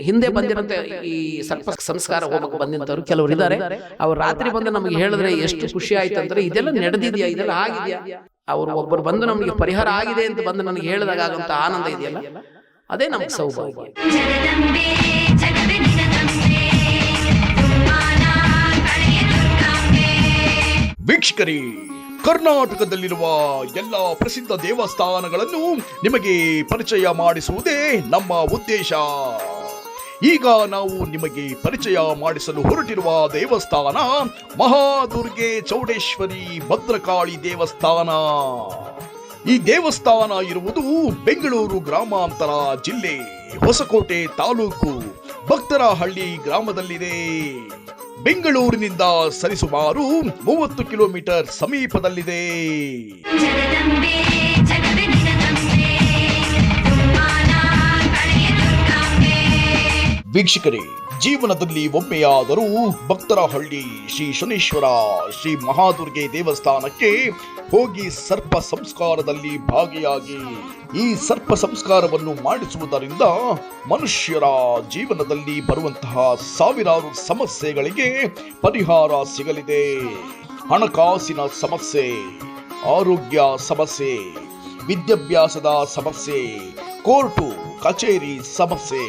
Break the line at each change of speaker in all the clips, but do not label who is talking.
ಹಿಂದೆ ಬಂದಿರಂತೆ ಈ ಸರ್ಪ ಸಂಸ್ಕಾರ ಹೋಮಕ್ಕೆ ಬಂದಂಥವ್ರು ಕೆಲವರು ಇದ್ದಾರೆ. ಅವ್ರು ರಾತ್ರಿ ಬಂದು ನಮಗೆ ಹೇಳಿದ್ರೆ ಎಷ್ಟು ಖುಷಿ ಆಯ್ತು ಅಂದ್ರೆ ಇದೆಲ್ಲ ನಡೆದಿದೆಯಾ, ಇದೆಲ್ಲ ಆಗಿದೆಯಾ, ಅವರು ಒಬ್ಬರು ಬಂದು ನಮಗೆ ಪರಿಹಾರ ಆಗಿದೆ ಅಂತ ಬಂದು ನನಗೆ ಹೇಳಿದಾಗ ಆಗುವಂತ ಆನಂದ ಇದೆಯಲ್ಲ, ಅದೇ ನಮ್ಗೆ ಸೌಭಾಗ್ಯ.
ವೀಕ್ಷಕರೇ, ಕರ್ನಾಟಕದಲ್ಲಿರುವ ಎಲ್ಲ ಪ್ರಸಿದ್ಧ ದೇವಸ್ಥಾನಗಳನ್ನು ನಿಮಗೆ ಪರಿಚಯ ಮಾಡಿಸುವುದೇ ನಮ್ಮ ಉದ್ದೇಶ. ಈಗ ನಾವು ನಿಮಗೆ ಪರಿಚಯ ಮಾಡಿಸಲು ಹೊರಟಿರುವ ದೇವಸ್ಥಾನ ಮಹಾದುರ್ಗೆ ಚೌಡೇಶ್ವರಿ ಭದ್ರಕಾಳಿ ದೇವಸ್ಥಾನ. ಈ ದೇವಸ್ಥಾನ ಇರುವುದು ಬೆಂಗಳೂರು ಗ್ರಾಮಾಂತರ ಜಿಲ್ಲೆ ಹೊಸಕೋಟೆ ತಾಲೂಕು ಭಕ್ತರಹಳ್ಳಿ ಗ್ರಾಮದಲ್ಲಿದೆ. ಬೆಂಗಳೂರಿನಿಂದ ಸರಿಸುಮಾರು 30 ಕಿಲೋಮೀಟರ್ ಸಮೀಪದಲ್ಲಿದೆ. ವೀಕ್ಷಕರೇ, ಜೀವನದಲ್ಲಿ ಒಮ್ಮೆಯಾದರೂ ಭಕ್ತರಹಳ್ಳಿ ಶ್ರೀ ಶನೇಶ್ವರ ಶ್ರೀ ಮಹಾದುರ್ಗೆ ದೇವಸ್ಥಾನಕ್ಕೆ ಹೋಗಿ ಸರ್ಪ ಸಂಸ್ಕಾರದಲ್ಲಿ ಭಾಗಿಯಾಗಿ. ಈ ಸರ್ಪ ಸಂಸ್ಕಾರವನ್ನು ಮಾಡಿಸುವುದರಿಂದ ಮನುಷ್ಯರ ಜೀವನದಲ್ಲಿ ಬರುವಂತಹ ಸಾವಿರಾರು ಸಮಸ್ಯೆಗಳಿಗೆ ಪರಿಹಾರ ಸಿಗಲಿದೆ. ಹಣಕಾಸಿನ ಸಮಸ್ಯೆ, ಆರೋಗ್ಯ ಸಮಸ್ಯೆ, ವಿದ್ಯಾಭ್ಯಾಸದ ಸಮಸ್ಯೆ, ಕೋರ್ಟು ಕಚೇರಿ ಸಮಸ್ಯೆ,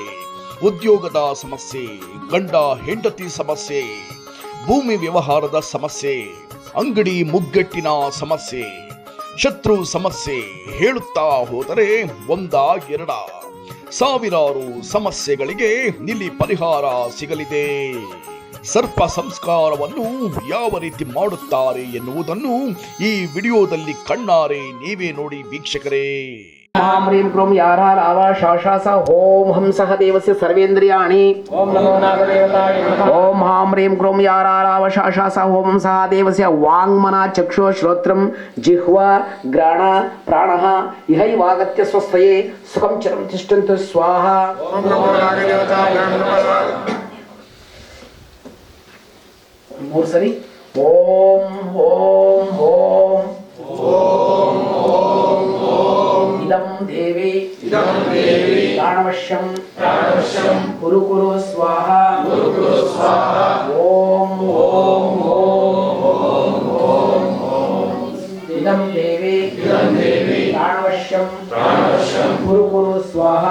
ಉದ್ಯೋಗದ ಸಮಸ್ಯೆ, ಗಂಡ ಹೆಂಡತಿ ಸಮಸ್ಯೆ, ಭೂಮಿ ವ್ಯವಹಾರದ ಸಮಸ್ಯೆ, ಅಂಗಡಿ ಮುಗ್ಗಟ್ಟಿನ ಸಮಸ್ಯೆ, ಶತ್ರು ಸಮಸ್ಯೆ, ಹೇಳುತ್ತಾ ಹೋದರೆ ಒಂದ ಎರಡ ಸಾವಿರಾರು ಸಮಸ್ಯೆಗಳಿಗೆ ಇಲ್ಲಿ ಪರಿಹಾರ ಸಿಗಲಿದೆ. ಸರ್ಪ ಸಂಸ್ಕಾರವನ್ನು ಯಾವ ರೀತಿ ಮಾಡುತ್ತಾರೆ ಎನ್ನುವುದನ್ನು ಈ ವಿಡಿಯೋದಲ್ಲಿ ಕಣ್ಣಾರೆ ನೀವೇ ನೋಡಿ ವೀಕ್ಷಕರೇ.
ಹಾಂ ಹ್ರೀಂ ಕ್ರೋಂ ಯಾರಾರ್ ಆವಾ ಶಾಶಾಸ ಓಂ ಹಂಸಃ ದೇವಸ್ಯ ಸರ್ವೇಂದ್ರಿಯಾಣಿ. ಓಂ ನಮೋ ನಾಗದೇವತಾಯ ನಮಃ. ಓಂ ಹಾಂ ಹ್ರೀಂ ಕ್ರೋಂ ಯಾರಾರ್ ಆವಾ ಶಾಶಾಸ ಓಂ ಹಂಸಃ ದೇವಸ್ಯ ವಾಂಗ್ಮನ ಚಕ್ಷು ಶ್ರೋತ್ರಂ ಜಿಹ್ವಾ ಗ್ರಾಣ ಪ್ರಾಣಃ ಇಹೈವಾಗತ್ಯ ಸ್ವಸ್ಥಯೇ ಸುಖಂ ಚರಂ ತಿಷ್ಠಂತು ಸ್ವಾಹ. ಓಂ ನಮೋ ನಾಗದೇವತಾಯ ನಮಃ. ಮೂರು ಸರಿ ಓಂ ಓಂ ಓಂ ಓಂ ಓಂ ಇದಂ ದೇವಿ ಪ್ರಾಣವಶ್ಯಂ ಕುರು ಕುರು ಸ್ವಾಹ ಓಂ ಓಂ ಓಂ ಇದಂ ದೇವಿ ಪ್ರಾಣವಶ್ಯಂ ಕುರು ಕುರು ಸ್ವಾಹ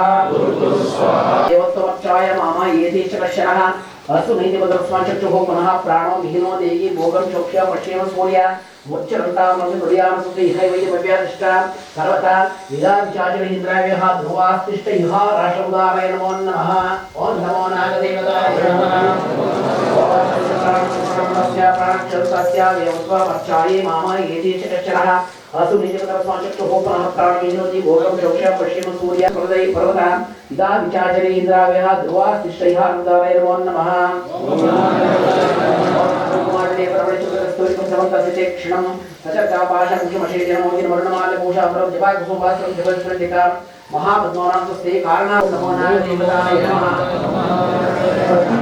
ದೇವತ್ವಚ್ಚಾಯ ಮಾಮ ಏತಿ ಚ ಕಶ್ಯನಃ ಅಸು ನೈತಿ ಭದ್ರಸ್ಮಾನ್ ಚಕ್ಷುಃ ಪುನಃ ಪ್ರಾಣೋ ವಿಹೀನೋ ದೇಹಿ ಭೋಗಂ ಚೋಕ್ಷ್ಯ ಪಶ್ಯೇಮ ಸೂರ್ಯ ಮುಚ್ಚರಂತಾಮಿ ಹೃದಯಾಮ ಸುತೆ ಇಹೈ ವೈ ಭವ್ಯಾದಿಷ್ಟ ಸರ್ವತ ವಿಧಾಚಾಚರ ಇಂದ್ರಾವ್ಯಃ ಧ್ರುವಾಸ್ತಿಷ್ಠ ಇಹ ರಾಷ್ಟ್ರಮುದಾರಯ ನಮೋ ನಮಃ. ಓಂ ನಮೋ ನಾಗದೇವತಾಯ ನಮಃ. ಓಂ ಪ್ರಾಣಕ್ಷರಸ್ಯ ದೇವತ್ವಚ್ಚಾಯೇ ಮಾಮ ಏತಿ ಚ ಕಶ್ಯನಃ ಅಸು ನೈತಿ ಭದ್ರಸ್ಮಾನ್ ಚಕ್ಷುಃ ಪುನಃ ಪ್ರಾಣೋ ವಿಹೀನೋ ದೇಹಿ ಭೋಗಂ ಚೋಕ್ಷ್ಯ ಪಶ್ಯೇಮ ಸೂರ್ಯ ಹೃದಯ ಪರ್ವತ ಇದಾ ವಿಚಾಚರೆ ಇಂದ್ರಾವ್ಯಃ ಧ್ರುವಾಸ್ತಿಷ್ಠ ಇಹ ರಾಷ್ಟ್ರಮುದಾರಯ ನಮೋ ನಮಃ. ಕ್ಷಣಂ ಮಹಾಪದ್ಮನಾಭಸ್ತೆ ಕಾರಣ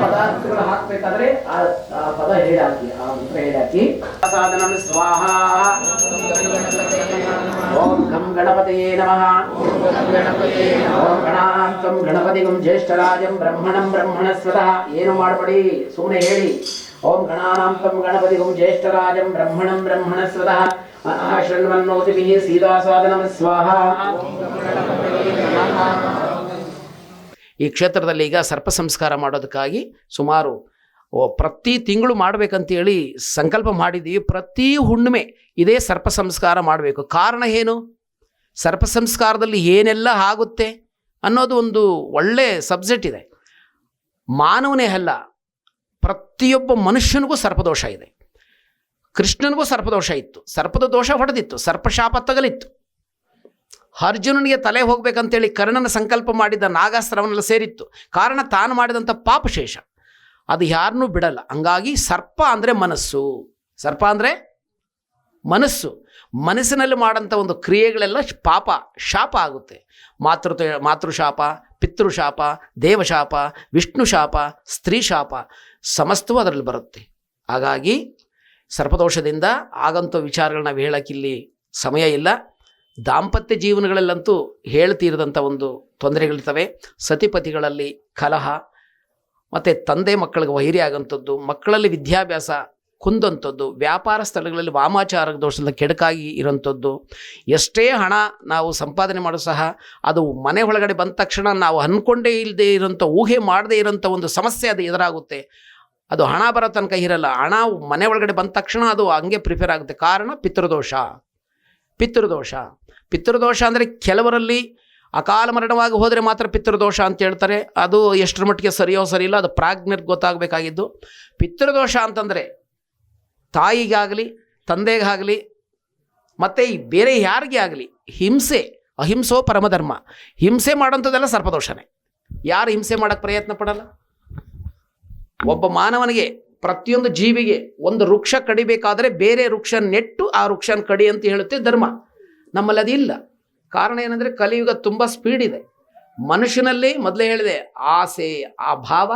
ಪದಾರ್ಥಗಳು ಹಾಕ್ಬೇಕಾದ್ರೆ ಆ ಪದ ಹೇಳಾಕಿ, ಆ ಮಂತ್ರ ಹೇಳಾಕಿ. ಸಾಧನಂ ಸ್ವಾಹ. ಓಂ ಗಂ ಗಣಪತಯೇ ನಮಃ. ಓಂ ಗಣಾನಾಂ ಗಣಪತಿಗಂ ಜ್ಯೇಷ್ಠರಾಜಂ ಬ್ರಹ್ಮಣಂ ಬ್ರಹ್ಮಣಸ್ವತಃ. ಏನು ಮಾಡಬೇಡಿ, ಸುಮ್ಮನೆ ಹೇಳಿ. ಓಂ ಗಣಾನಾಂ ಗಣಪತಿಗಂ ಜ್ಯೇಷ್ಠರಾಜಂ ಬ್ರಹ್ಮಣಂ ಬ್ರಹ್ಮಣಸ್ವತಃ ಶೃಣ್ವನ್ನೋತಿಭಿಃ ಸೀದಾಸಾದನಂ ಸ್ವಾಹ. ಈ ಕ್ಷೇತ್ರದಲ್ಲಿ ಈಗ ಸರ್ಪ ಸಂಸ್ಕಾರ ಮಾಡೋದಕ್ಕಾಗಿ ಸುಮಾರು ಪ್ರತಿ ತಿಂಗಳು ಮಾಡಬೇಕಂತೇಳಿ ಸಂಕಲ್ಪ ಮಾಡಿದ್ದೀವಿ. ಪ್ರತಿ ಹುಣ್ಣಿಮೆ ಇದೇ ಸರ್ಪ ಸಂಸ್ಕಾರ ಮಾಡಬೇಕು. ಕಾರಣ ಏನು? ಸರ್ಪ ಸಂಸ್ಕಾರದಲ್ಲಿ ಏನೆಲ್ಲ ಆಗುತ್ತೆ ಅನ್ನೋದು ಒಂದು ಒಳ್ಳೆ ಸಬ್ಜೆಕ್ಟ್ ಇದೆ. ಮಾನವನೇ ಅಲ್ಲ, ಪ್ರತಿಯೊಬ್ಬ ಮನುಷ್ಯನಿಗೂ ಸರ್ಪದೋಷ ಇದೆ. ಕೃಷ್ಣನಿಗೂ ಸರ್ಪದೋಷ ಇತ್ತು, ಸರ್ಪದ ದೋಷ ಹೊಡೆದಿತ್ತು, ಸರ್ಪಶಾಪ ತಗಲಿತ್ತು. ಅರ್ಜುನನಿಗೆ ತಲೆ ಹೋಗ್ಬೇಕಂತೇಳಿ ಕರ್ಣನ ಸಂಕಲ್ಪ ಮಾಡಿದ ನಾಗಾಸ್ತ್ರವನ್ನೆಲ್ಲ ಸೇರಿತ್ತು. ಕಾರಣ ತಾನು ಮಾಡಿದಂಥ ಪಾಪಶೇಷ, ಅದು ಯಾರನ್ನೂ ಬಿಡಲ್ಲ. ಹಂಗಾಗಿ ಸರ್ಪ ಅಂದರೆ ಮನಸ್ಸು, ಸರ್ಪ ಅಂದರೆ ಮನಸ್ಸು. ಮನಸ್ಸಿನಲ್ಲಿ ಮಾಡೋಂಥ ಒಂದು ಕ್ರಿಯೆಗಳೆಲ್ಲ ಪಾಪ ಶಾಪ ಆಗುತ್ತೆ. ಮಾತೃಶಾಪ, ಪಿತೃಶಾಪ, ದೇವಶಾಪ, ವಿಷ್ಣು ಶಾಪ, ಸ್ತ್ರೀ ಶಾಪ ಸಮಸ್ತವೂ ಅದರಲ್ಲಿ ಬರುತ್ತೆ. ಹಾಗಾಗಿ ಸರ್ಪದೋಷದಿಂದ ಆಗಂಥ ವಿಚಾರಗಳನ್ನ ನಾವು ಹೇಳೋಕ್ಕಿಲ್ಲಿ ಸಮಯ ಇಲ್ಲ. ದಾಂಪತ್ಯ ಜೀವನಗಳಲ್ಲಂತೂ ಹೇಳ್ತೀರದಂಥ ಒಂದು ತೊಂದರೆಗಳಿರ್ತವೆ. ಸತಿಪತಿಗಳಲ್ಲಿ ಕಲಹ, ಮತ್ತು ತಂದೆ ಮಕ್ಕಳಿಗೆ ವೈರಿ ಆಗೋಂಥದ್ದು, ಮಕ್ಕಳಲ್ಲಿ ವಿದ್ಯಾಭ್ಯಾಸ ಕುಂದಂಥದ್ದು, ವ್ಯಾಪಾರ ಸ್ಥಳಗಳಲ್ಲಿ ವಾಮಾಚಾರ ದೋಷದಿಂದ ಕೆಡಕಾಗಿ ಇರೋಂಥದ್ದು. ಎಷ್ಟೇ ಹಣ ನಾವು ಸಂಪಾದನೆ ಮಾಡೋ ಸಹ ಅದು ಮನೆ ಒಳಗಡೆ ಬಂದ ತಕ್ಷಣ ನಾವು ಅಂದ್ಕೊಂಡೇ ಇಲ್ಲದೆ ಇರೋಂಥ, ಊಹೆ ಮಾಡದೇ ಇರೋಂಥ ಒಂದು ಸಮಸ್ಯೆ ಅದು ಎದುರಾಗುತ್ತೆ. ಅದು ಹಣ ಬರೋ ತನಕ ಇರಲ್ಲ, ಹಣ ಮನೆ ಒಳಗಡೆ ಬಂದ ತಕ್ಷಣ ಅದು ಹಂಗೆ ಪ್ರಿಪೇರ್ ಆಗುತ್ತೆ. ಕಾರಣ ಪಿತೃದೋಷ. ಪಿತೃದೋಷ ಅಂದರೆ ಕೆಲವರಲ್ಲಿ ಅಕಾಲ ಮರಣವಾಗಿ ಹೋದರೆ ಮಾತ್ರ ಪಿತೃದೋಷ ಅಂತ ಹೇಳ್ತಾರೆ. ಅದು ಎಷ್ಟರ ಮಟ್ಟಿಗೆ ಸರಿಯೋ ಸರಿ ಇಲ್ಲ, ಅದು ಪ್ರಾಜ್ಞರಿಗೆ ಗೊತ್ತಾಗಬೇಕಾಗಿದ್ದು. ಪಿತೃದೋಷ ಅಂತಂದರೆ ತಾಯಿಗಾಗಲಿ ತಂದೆಗಾಗಲಿ ಮತ್ತು ಈ ಬೇರೆ ಯಾರಿಗೆ ಆಗಲಿ ಹಿಂಸೆ, ಅಹಿಂಸೋ ಪರಮಧರ್ಮ, ಹಿಂಸೆ ಮಾಡೋಂಥದ್ದೆಲ್ಲ ಸರ್ಪದೋಷನೇ. ಯಾರು ಹಿಂಸೆ ಮಾಡೋಕ್ಕೆ ಪ್ರಯತ್ನ ಪಡಲ್ಲ? ಒಬ್ಬ ಮಾನವನಿಗೆ, ಪ್ರತಿಯೊಂದು ಜೀವಿಗೆ ಒಂದು ವೃಕ್ಷ ಕಡಿಬೇಕಾದರೆ ಬೇರೆ ವೃಕ್ಷ ನೆಟ್ಟು ಆ ವೃಕ್ಷನ ಕಡಿ ಅಂತ ಹೇಳುತ್ತೆ ಧರ್ಮ. ನಮ್ಮಲ್ಲಿ ಅದಿಲ್ಲ. ಕಾರಣ ಏನಂದರೆ ಕಲಿಯುಗ ತುಂಬ ಸ್ಪೀಡ್ ಇದೆ. ಮನುಷ್ಯನಲ್ಲಿ ಮೊದಲೇ ಹೇಳಿದೆ, ಆಸೆ, ಆ ಭಾವ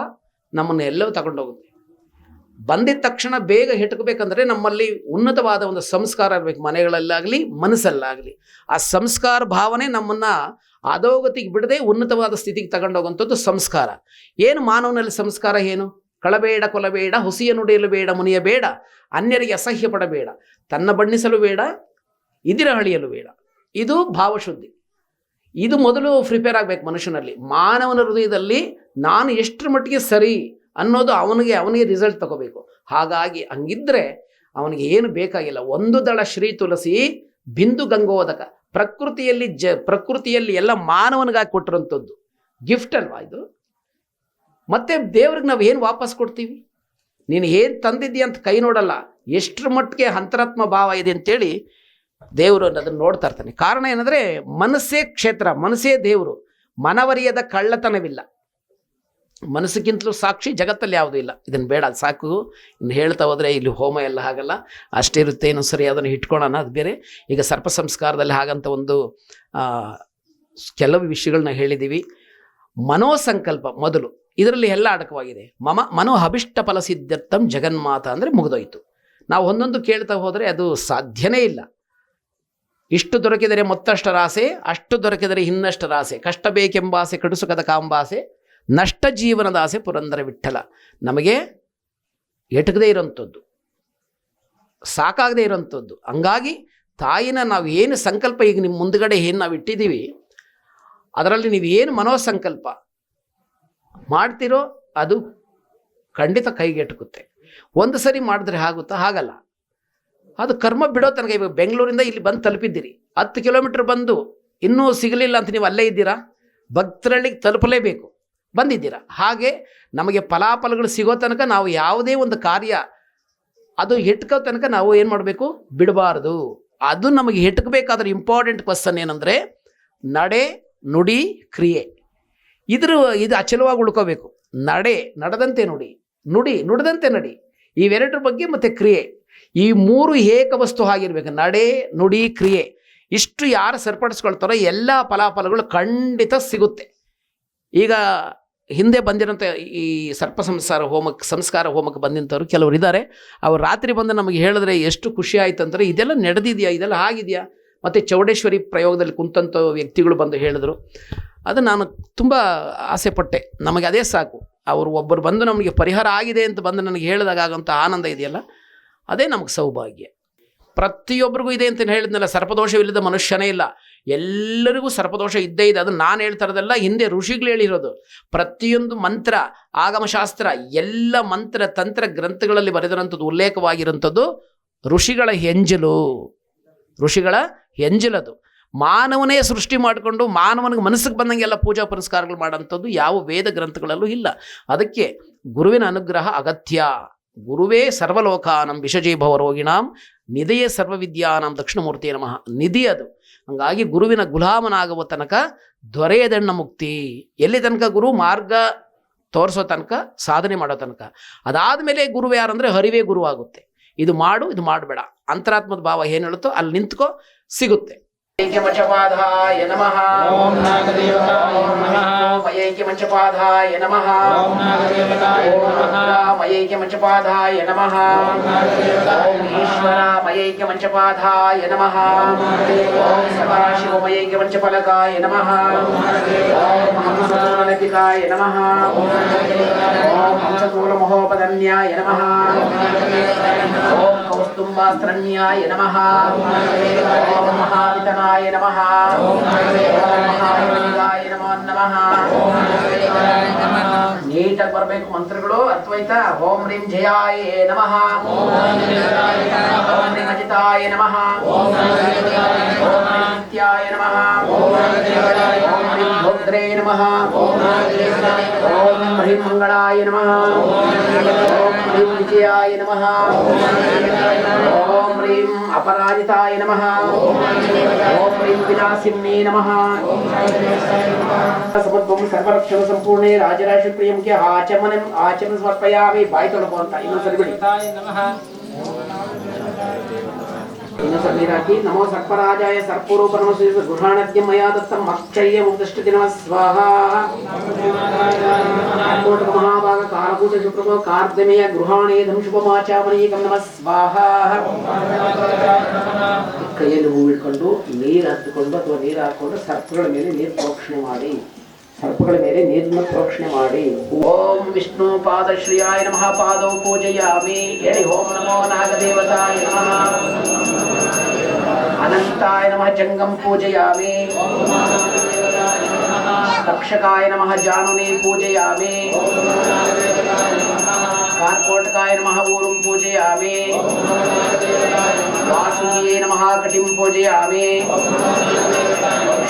ನಮ್ಮನ್ನು ಎಲ್ಲವೂ ತಗೊಂಡೋಗುತ್ತೆ. ಬಂದಿದ್ದ ತಕ್ಷಣ ಬೇಗ ಹೆಟ್ಕಬೇಕಂದ್ರೆ ನಮ್ಮಲ್ಲಿ ಉನ್ನತವಾದ ಒಂದು ಸಂಸ್ಕಾರ ಇರಬೇಕು, ಮನೆಗಳಲ್ಲಾಗಲಿ ಮನಸ್ಸಲ್ಲಾಗಲಿ. ಆ ಸಂಸ್ಕಾರ ಭಾವನೆ ನಮ್ಮನ್ನು ಅಧೋಗತಿಗೆ ಬಿಡದೆ ಉನ್ನತವಾದ ಸ್ಥಿತಿಗೆ ತಗೊಂಡೋಗುವಂಥದ್ದು ಸಂಸ್ಕಾರ. ಏನು ಮಾನವನಲ್ಲಿ ಸಂಸ್ಕಾರ? ಏನು? ಕಳಬೇಡ, ಕೊಲಬೇಡ, ಹುಸಿಯ ನುಡಿಯಲು ಬೇಡ, ಮುನಿಯ ಬೇಡ, ಅನ್ಯರಿಗೆ ಅಸಹ್ಯ ಪಡಬೇಡ, ತನ್ನ ಬಣ್ಣಿಸಲು ಬೇಡ, ಇದಿರ ಹಳಿಯಲು ಬೇಡ. ಇದು ಭಾವಶುದ್ಧಿ. ಇದು ಮೊದಲು ಪ್ರಿಪೇರ್ ಆಗಬೇಕು ಮನುಷ್ಯನಲ್ಲಿ. ಮಾನವನ ಹೃದಯದಲ್ಲಿ ನಾನು ಎಷ್ಟರ ಮಟ್ಟಿಗೆ ಸರಿ ಅನ್ನೋದು ಅವನಿಗೆ ರಿಸಲ್ಟ್ ತಗೋಬೇಕು. ಹಾಗಾಗಿ ಹಂಗಿದ್ರೆ ಅವನಿಗೆ ಏನು ಬೇಕಾಗಿಲ್ಲ. ಒಂದು ದಳ ಶ್ರೀ ತುಳಸಿ, ಬಿಂದು ಗಂಗೋದಕ. ಪ್ರಕೃತಿಯಲ್ಲಿ ಎಲ್ಲ ಮಾನವನಿಗಾಗಿ ಕೊಟ್ಟಿರೋಂಥದ್ದು ಗಿಫ್ಟ್ ಅಲ್ವಾ ಇದು? ಮತ್ತೆ ದೇವ್ರಿಗೆ ನಾವು ಏನು ವಾಪಸ್ ಕೊಡ್ತೀವಿ? ನೀನು ಏನು ತಂದಿದ್ದೀಯ ಅಂತ ಕೈ ನೋಡಲ್ಲ, ಎಷ್ಟರ ಮಟ್ಟಿಗೆ ಅಂತರಾತ್ಮ ಭಾವ ಇದೆ ಅಂತೇಳಿ ದೇವರು ಅದನ್ನು ನೋಡ್ತಾ ಇರ್ತಾನೆ. ಕಾರಣ ಏನಂದರೆ ಮನಸ್ಸೇ ಕ್ಷೇತ್ರ, ಮನಸ್ಸೇ ದೇವರು. ಮನವರಿಯದ ಕಳ್ಳತನವಿಲ್ಲ. ಮನಸ್ಸಿಗಿಂತಲೂ ಸಾಕ್ಷಿ ಜಗತ್ತಲ್ಲಿ ಯಾವುದೂ ಇಲ್ಲ. ಇದನ್ನು ಬೇಡ, ಅದು ಸಾಕು. ಇನ್ನು ಹೇಳ್ತಾ ಹೋದರೆ ಇಲ್ಲಿ ಹೋಮ ಎಲ್ಲ ಹಾಗಲ್ಲ, ಅಷ್ಟಿರುತ್ತೆ. ಇನ್ನೂ ಸರಿ ಅದನ್ನು ಇಟ್ಕೊಳ್ಳೋಣ, ಅದು ಬೇರೆ. ಈಗ ಸರ್ಪ ಸಂಸ್ಕಾರದಲ್ಲಿ ಹಾಗಂತ ಒಂದು ಕೆಲವು ವಿಷಯಗಳನ್ನ ಹೇಳಿದ್ದೀವಿ. ಮನೋಸಂಕಲ್ಪ ಮೊದಲು, ಇದರಲ್ಲಿ ಎಲ್ಲ ಅಡಕವಾಗಿದೆ. ಮನೋ ಅಭಿಷ್ಟ ಫಲ ಸಿದ್ಧರ್ಥಂ ಜಗನ್ಮಾತ ಅಂದರೆ ಮುಗಿದೋಯ್ತು. ನಾವು ಒಂದೊಂದು ಕೇಳ್ತಾ ಹೋದರೆ ಅದು ಸಾಧ್ಯನೇ ಇಲ್ಲ. ಇಷ್ಟು ದೊರಕಿದರೆ ಮತ್ತಷ್ಟರ ಆಸೆ, ಅಷ್ಟು ದೊರಕಿದರೆ ಇನ್ನಷ್ಟರ ಆಸೆ, ಕಷ್ಟ ಬೇಕೆಂಬಾಸೆ ಕಡುಸುಕದ ಕಾಂಬಾಸೆ, ನಷ್ಟ ಜೀವನದ ಆಸೆ ಪುರಂದರ ವಿಠಲ. ನಮಗೆ ಎಟಕದೇ ಇರೋಂಥದ್ದು, ಸಾಕಾಗದೇ ಇರೋಂಥದ್ದು. ಹಂಗಾಗಿ ತಾಯಿನ ನಾವು ಏನು ಸಂಕಲ್ಪ, ಈಗ ನಿಮ್ಮ ಮುಂದುಗಡೆ ಏನು ನಾವು ಇಟ್ಟಿದ್ದೀವಿ, ಅದರಲ್ಲಿ ನೀವು ಏನು ಮನೋಸಂಕಲ್ಪ ಮಾಡ್ತೀರೋ ಅದು ಖಂಡಿತ ಕೈಗೆಟುಕುತ್ತೆ. ಒಂದು ಸರಿ ಮಾಡಿದ್ರೆ ಆಗುತ್ತಾ? ಹಾಗಲ್ಲ. ಅದು ಕರ್ಮ ಬಿಡೋ ತನಕ. ಇವಾಗ ಬೆಂಗಳೂರಿಂದ ಇಲ್ಲಿ ಬಂದು ತಲುಪಿದ್ದೀರಿ, 10 ಕಿಲೋಮೀಟ್ರ್ ಬಂದು ಇನ್ನೂ ಸಿಗಲಿಲ್ಲ ಅಂತ ನೀವು ಅಲ್ಲೇ ಇದ್ದೀರಾ? ಭಕ್ತರಳ್ಳಿಗೆ ತಲುಪಲೇಬೇಕು, ಬಂದಿದ್ದೀರಾ. ಹಾಗೆ ನಮಗೆ ಫಲಾಫಲಗಳು ಸಿಗೋ ತನಕ ನಾವು ಯಾವುದೇ ಒಂದು ಕಾರ್ಯ ಅದು ಹೆಟ್ಕೋ ತನಕ ನಾವು ಏನು ಮಾಡಬೇಕು? ಬಿಡಬಾರ್ದು. ಅದು ನಮಗೆ ಹೆಟ್ಕಬೇಕಾದ್ರೆ ಇಂಪಾರ್ಟೆಂಟ್ ಕ್ವಶನ್ ಏನಂದರೆ ನಡೆ, ನುಡಿ, ಕ್ರಿಯೆ. ಇದು ಅಚಲವಾಗಿ ಉಳ್ಕೋಬೇಕು. ನಡೆ ನಡೆದಂತೆ ನುಡಿ, ನುಡಿ ನುಡಿದಂತೆ ನಡಿ. ಇವೆರಡರ ಬಗ್ಗೆ ಮತ್ತು ಕ್ರಿಯೆ, ಈ ಮೂರು ಏಕವಸ್ತು ಆಗಿರ್ಬೇಕು. ನಡೆ, ನುಡಿ, ಕ್ರಿಯೆ ಇಷ್ಟು ಯಾರು ಸರಿಪಡಿಸ್ಕೊಳ್ತಾರೋ ಎಲ್ಲ ಫಲಾಫಲಗಳು ಖಂಡಿತ ಸಿಗುತ್ತೆ. ಈಗ ಹಿಂದೆ ಬಂದಿರೋಂಥ ಈ ಸರ್ಪ ಸಂಸ್ಕಾರ ಹೋಮಕ್ಕೆ ಬಂದಿಂಥವ್ರು ಕೆಲವರು ಇದ್ದಾರೆ. ಅವ್ರು ರಾತ್ರಿ ಬಂದು ನಮಗೆ ಹೇಳಿದ್ರೆ ಎಷ್ಟು ಖುಷಿ ಆಯ್ತು ಅಂದರೆ, ಇದೆಲ್ಲ ನಡೆದಿದೆಯಾ, ಇದೆಲ್ಲ ಆಗಿದೆಯಾ. ಮತ್ತು ಚೌಡೇಶ್ವರಿ ಪ್ರಯೋಗದಲ್ಲಿ ಕುಂತಂಥ ವ್ಯಕ್ತಿಗಳು ಬಂದು ಹೇಳಿದ್ರು. ಅದು ನಾನು ತುಂಬ ಆಸೆಪಟ್ಟೆ. ನಮಗೆ ಅದೇ ಸಾಕು. ಅವರು ಒಬ್ಬರು ಬಂದು ನಮಗೆ ಪರಿಹಾರ ಆಗಿದೆ ಅಂತ ಬಂದು ನನಗೆ ಹೇಳಿದಾಗ ಆಗೋಂಥ ಆನಂದ ಇದೆಯಲ್ಲ, ಅದೇ ನಮಗೆ ಸೌಭಾಗ್ಯ. ಪ್ರತಿಯೊಬ್ಬರಿಗೂ ಇದೆ ಅಂತ ಹೇಳಿದ್ನಲ್ಲ, ಸರ್ಪದೋಷವಿಲ್ಲದ ಮನುಷ್ಯನೇ ಇಲ್ಲ. ಎಲ್ಲರಿಗೂ ಸರ್ಪದೋಷ ಇದ್ದೇ ಇದೆ. ಅದು ನಾನು ಹೇಳ್ತಾ ಇರೋದಲ್ಲ, ಹಿಂದೆ ಋಷಿಗಳು ಹೇಳಿರೋದು. ಪ್ರತಿಯೊಂದು ಮಂತ್ರ, ಆಗಮಶಾಸ್ತ್ರ, ಎಲ್ಲ ಮಂತ್ರ ತಂತ್ರ ಗ್ರಂಥಗಳಲ್ಲಿ ಬರೆದಿರೋಂಥದ್ದು, ಉಲ್ಲೇಖವಾಗಿರೋಂಥದ್ದು ಋಷಿಗಳ ಹೆಂಜಲದು. ಮಾನವನೇ ಸೃಷ್ಟಿ ಮಾಡಿಕೊಂಡು ಮಾನವನಿಗೆ ಮನಸ್ಸಿಗೆ ಬಂದಂಗೆಲ್ಲ ಪೂಜಾ ಪುರಸ್ಕಾರಗಳು ಮಾಡೋಂಥದ್ದು ಯಾವ ವೇದ ಗ್ರಂಥಗಳಲ್ಲೂ ಇಲ್ಲ. ಅದಕ್ಕೆ ಗುರುವಿನ ಅನುಗ್ರಹ ಅಗತ್ಯ. ಗುರುವೇ ಸರ್ವಲೋಕಾನಂ ವಿಷಜೀಭವ ರೋಗಿಣಾಂ ನಿಧಿಯೇ ಸರ್ವವಿದ್ಯಾನಾಂ ದಕ್ಷಿಣಮೂರ್ತಿಯೇ ನಮಃ. ನಿಧಿ ಅದು. ಹಂಗಾಗಿ ಗುರುವಿನ ಗುಲಾಮನಾಗುವ ತನಕ ದೊರೆಯದಣ್ಣ ಮುಕ್ತಿ. ಎಲ್ಲಿ ತನಕ? ಗುರು ಮಾರ್ಗ ತೋರಿಸೋ ತನಕ, ಸಾಧನೆ ಮಾಡೋ ತನಕ. ಅದಾದಮೇಲೆ ಗುರು ಯಾರಂದರೆ ಹರಿವೇ ಗುರು ಆಗುತ್ತೆ. ಇದು ಮಾಡು, ಇದು ಮಾಡಬೇಡ, ಅಂತರಾತ್ಮದ ಭಾವ ಏನು ಹೇಳುತ್ತೋ ಅಲ್ಲಿ ನಿಂತ್ಕೋ, ಸಿಗುತ್ತೆ. ऐक्यमंचपाधाय नमः।
ओम नागदेवताय नमः।
ऐक्यमंचपाधाय नमः।
ओम नागदेवताय नमः।
ऐक्यमंचपाधाय नमः। ओम ईश्वरामयैक्यमंचपाधाय नमः। ओम सदाशिवमयैक्यमंचफलकाय नमः। ओम हंसतोलनपिकाय नमः। ओम हंसतोलमहोपधन्याय नमः। ओम कौस्तुम्बास्त्रण्याय नमः। ओम महावितनाय नमः। ओम महावितनाय नमः। ನೀಟಾಗಿ ಬರಬೇಕು ಮಂತ್ರಗಳು ಅದ್ವೈತ. ಓಂ ಹ್ರೀಂ ಜಯಾಯ ನಮಃ. ಓಂ ಹ್ರೀಂ ಅಜಿತಾಯ ನಮಃ. ಓಂ ಹ್ರೀಂ ನಿತ್ಯಾಯ ನಮಃ. ಓಂ ಹ್ರೀಂ ಭದ್ರೇ ನಮಃ. ಓಂ ಹ್ರೀಂ ಮಂಗಳಾಯ ನಮಃ. ಓಂ ಹ್ರೀಂ ವಿಜಯಾಯ ನಮಃ. ಓಂ ಹ್ರೀಂ ಅಪರಾಜಿತಾಯ ನಮಃ. ಓಂ ಹ್ರೀಂ ವಿನಾಶಿನ್ಯೇ ನಮಃ. ಸಮತ್ವಂ ಸರ್ವರಕ್ಷಣ ಸಂಪೂರ್ಣೆ ರಾಜರಾಜ ಪ್ರಿಯಂಗೆ ಆಚಮನ ಸಮರ್ಪಯಾಮಿ. ಬಾಯಿ ತೊಳಕು ಅಂತ ಇನ್ನೊಂದ್ಸರಿ ಬಿಡಿ. ಇನ್ನೊಂದ್ಸರಿ ನೀರು ಹಾಕಿ. ನಮೋ ಸರ್ಪರಾಜಾಯ ಸರ್ಪರೂಪ ನಮಸ್ತೆ ಗೃಹಾಣದ್ಯ ಮಯಾ ದತ್ತಂ ಅಕ್ಷಯ್ಯ ಮುಕ್ತಷ್ಟಿ ನಮಃ ಸ್ವಾಹ. ಕೋಟಕ ಮಹಾಭಾಗ ಕಾರಕೂಟ ಶುಕ್ರಮ ಕಾರ್ದಮೇಯ ಗೃಹಾಣೇಧಂ ಶುಭಮಾಚಾಮನೀಕಂ ನಮಃ ಸ್ವಾಹ. ಕೈಯಲ್ಲಿ ಹೂ ಇಟ್ಕೊಂಡು ನೀರು ಹತ್ತಿಕೊಂಡು ಅಥವಾ ನೀರು ಹಾಕೊಂಡು ಸರ್ಪಗಳ ಮೇಲೆ ನೀರು ಪ್ರೋಕ್ಷಣೆ ಮಾಡಿ. ಸರ್ಪಗಳ ಮೇಲೆ ನೀರನ್ನು ಪ್ರೋಕ್ಷಣೆ ಮಾಡಿ. ಓಂ ವಿಷ್ಣು ಪಾದಶ್ರೀಯಾಯ ನಮಃ. ಪಾದೌ ಪೂಜಯಾಮಿ. ಹೇಳಿ. ಓಂ ನಮೋ ನಾಗದೇವತಾಯ ನಮಃ. ಅನಂತಾಯ ನಮಃ. ಜಂಗಂ ಪೂಜಯಾಮಿ. ತಕ್ಷಕಾಯ ನಮಃ. ಜಾನುನೇ ಪೂಜಯಾಮಿ. ಕಾರ್ಕೋಟಕಾಯ ನಮಃ. ಊರುಂ ಪೂಜಯಾಮಿ. ವಾಸುಕಿಯೇ ನಮಃ. ಕಟಿಂ ಪೂಜಯಾಮಿ.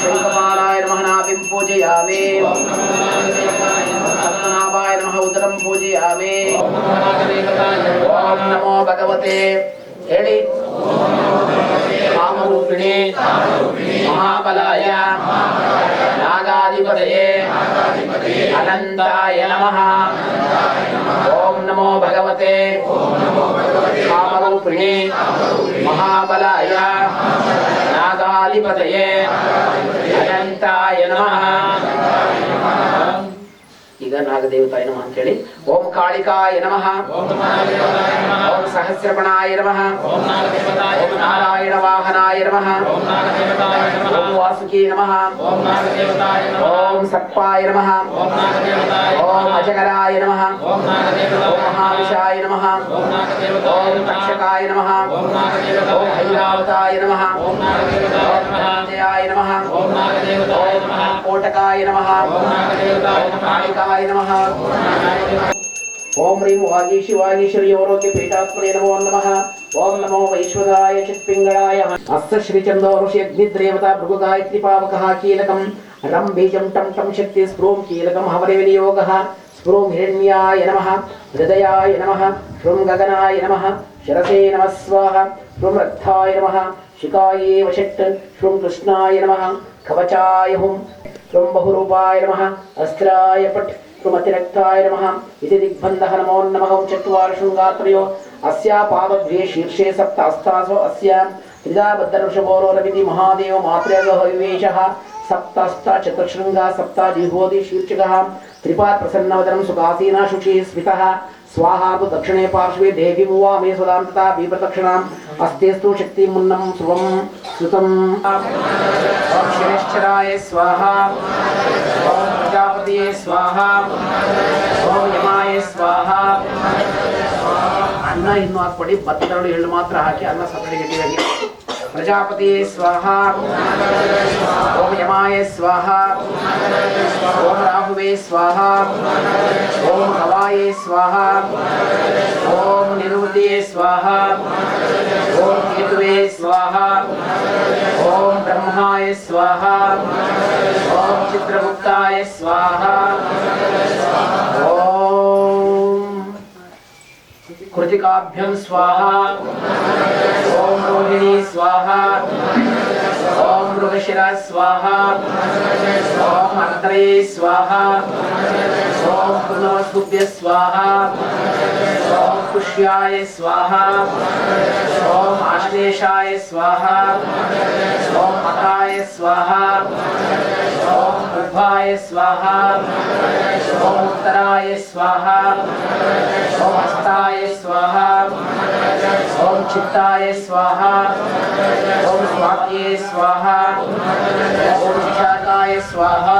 ಶಂಖಪಾಲಾಯ ನಮಃ. ನಾಭಿಂ ಪೂಜಯಾಮಿ. ಪದ್ಮನಾಭಾಯ ನಮಃ. ಉದರಂ ಪೂಜಯಾಮಿ. ಓಂ ನಮೋ ಭಗವತೆ. ಹೇಳಿ. ಕಾಮರೂಪಿಣಿ ಮಹಾಬಲಾಯ ನಾಗಾಧಿಪತಯೇ ಅನಂತಾಯ ನಮಃ. ಓಂ ನಮೋ ಭಗವತೆ ಕಾಮರೂಪಿಣಿ ಮಹಾಬಲಾಯ ನಾಗಾಧಿಪತಯೇ ಅನಂತಾಯ ನಮಃ. ಈಗ ನಾಗದೇವತಾಯ ನಮಃ ಅಂತೇಳಿ. ಓಂ ಕಾಳಿಕಾಯ ನಮಃ. ಓಂ ಸಹಸ್ರಪಣಾಯ ನಮಃ. ಓಂ ನಾರಾಯಣ ವಾಹನಾಯ ನಮಃ. ಓಂ ವಾಸುಕಿ ನಮಃ. ಓಂ ಸರ್ಪಾಯ ನಮಃ. ಓಂ ಅಜಗರಾಯ ನಮಃ. ಓಂ ಮಹಾವಿಷಾಯ ನಮಃ. ಓಂ ತಕ್ಷಕಾಯ ನಮಃ. ಓಂ ಐರಾವತಾಯ ನಮಃ. ಓಂ ಮೃತ್ಯುಂಜಯಾಯ ನಮಃ. ಓಂ ಕೋಟಕಾಯ ನಮಃ. ಓಂ ಕಾಳಿಕಾಯ ನಮಃ. ಓಂ ಹ್ರೀಂ ವಾಗೀಶಿ ವಾಗೀಶ್ವರಿ ಅವರೋಗ್ಯ ಪೀಠಾತ್ಮನೇ ನಮೋ ನಮಃ. ಓಂ ನಮೋ ವೈಶ್ವದಾಯ ಚಿತ್ಪಿಂಗಳಾಯ. ಹಸ್ತ ಶ್ರೀಚಂದೋ ಋಷಿ ಅಗ್ನಿದ್ರೇವತಾ ಭೃಗು ಗಾಯತ್ರಿ ಪಾವಕಃ ಕೀಲಕಂ ರಂ ಬೀಜಂ ಟಂ ಟಂ ಶಕ್ತಿ ಸ್ಪ್ರೋಂ ಕೀಲಕಂ ಹವರೆ ವಿನಿಯೋಗಃ. ಸ್ಪ್ರೋಂ ಹಿರಣ್ಯಾಯ ನಮಃ. ಹೃದಯಾಯ ನಮಃ. ಶೃಂ ಗಗನಾಯ ನಮಃ. ಶರಸೇ ನಮಃ ಸ್ವಾಹ. ಶೃಂ ರಕ್ತಾಯ ನಮಃ. ಶಿಖಾಯೇ ವಷಟ್. ಶೃಂ ಕೃಷ್ಣಾಯ ನಮಃ. ಕವಚಾಯ ಹುಂ. ಶೃಂ ಬಹುರೂಪಾಯ ನಮಃ. ಅಸ್ತ್ರಾಯ ಪಟ್. ಅತಿರಕ್ತಾಯ ನಮಃ. ಇತಿ ದಿಗ್ಬಂಧಃ ನಮೋ ನಮಃ. ಚತ್ವಾರ ಶೃಂಗಾತ್ರಯೋ ಅಸ್ಯಾ ಪಾದದ್ವೇ ಶೀರ್ಷೆ ಸಪ್ತ ಹಸ್ತಾಸೋ ಅಸ್ಯ ತ್ರಿಧಾ ಬದ್ಧರ್ಷಭೋರೋ ರವಿತಿ ಮಹಾದೇವ ಮಾತ್ರೇಗೋ ವಿವೇಶಃ. ಸಪ್ತಸ್ತ ಚತುರ್ಶೃಂಗ ಸಪ್ತ ಜಿಹ್ವೋದಿ ಶೀರ್ಷಕಃ. ತ್ರಿಪಾತ್ ಪ್ರಸನ್ನವದನಂ ಸುಖಾಸೀನ ಶುಚಿ ಸ್ಮಿತಃ. ಸ್ವಾಹಾತು ದಕ್ಷಿಣೆ ಪಾರ್ಶ್ವೇ ದೇವಿ ಮುವಾ ಮೇ ಸದಾಂತತಾ ಬಿಪ್ರದಕ್ಷಿಣಾಂ. ಅಸ್ತೇಸ್ತು ಶಕ್ತಿ ಮುನ್ನಂ ಸುವಂ ಸುತಂ. ಓಂ ಶಿರೇಶ್ವರಾಯ ಸ್ವಾಹ. ಓಂ ಪ್ರಜಾಪತಿಯೇ ಸ್ವಾಹ. ಓಂ ಯಮಾಯ ಸ್ವಾಹ. ಅನ್ನ ಇನ್ನು ಹಾಕ್ಬೇಡಿ. ಭತ್ತದರಳು ಎಳ್ಳು ಮಾತ್ರ ಹಾಕಿ ಅನ್ನ ಸಪರೇಟ್ ಗಟ್ಟಿಯಾಗಿ. ಪ್ರಜಾಪತಿಯೇ ಸ್ವಾಹ. ಓಂ ಯಮಾಯ ಸ್ವಾಹ. ಓಂ ರಾಹುವೇ ಸ್ವಾಹ. ಓಂ ಹವಾಯೇ ಸ್ವಾಹ. ಓಂ ನಿರುತಿಯೇ ಸ್ವಾಹ. ಓಂ ಕೇತುವೇ ಸ್ವಾಹ. ಓಂ ಬ್ರಹ್ಮಾಯ ಸ್ವಾಹ. ಓಂ ಚಿತ್ರಗುಪ್ತಾಯ ಸ್ವಾಹ. ಓಂ ಕೃತಿಕಾಭ್ಯಂ ಸ್ವಾಹ. ಓಂ ರೋಹಿಣಿ ಸ್ವಾಹ. ಓಂ ಮೃಗಶಿರ ಸ್ವಾಹ. ಓಂ ಅರ್ತ್ರೇ ಸ್ವಾಹ. ಓಂ नमस्तुभ्य स्वाहा ओम पुष्याय स्वाहा ओम आश्लेषाय स्वाहा ओम मताय स्वाहा ओम उभाय स्वाहा ओम उत्तराय स्वाहा ओम हस्ताय स्वाहा ओम चित्ताय स्वाहा ओम स्वात्ये स्वाहा ओम विशाखाय स्वाहा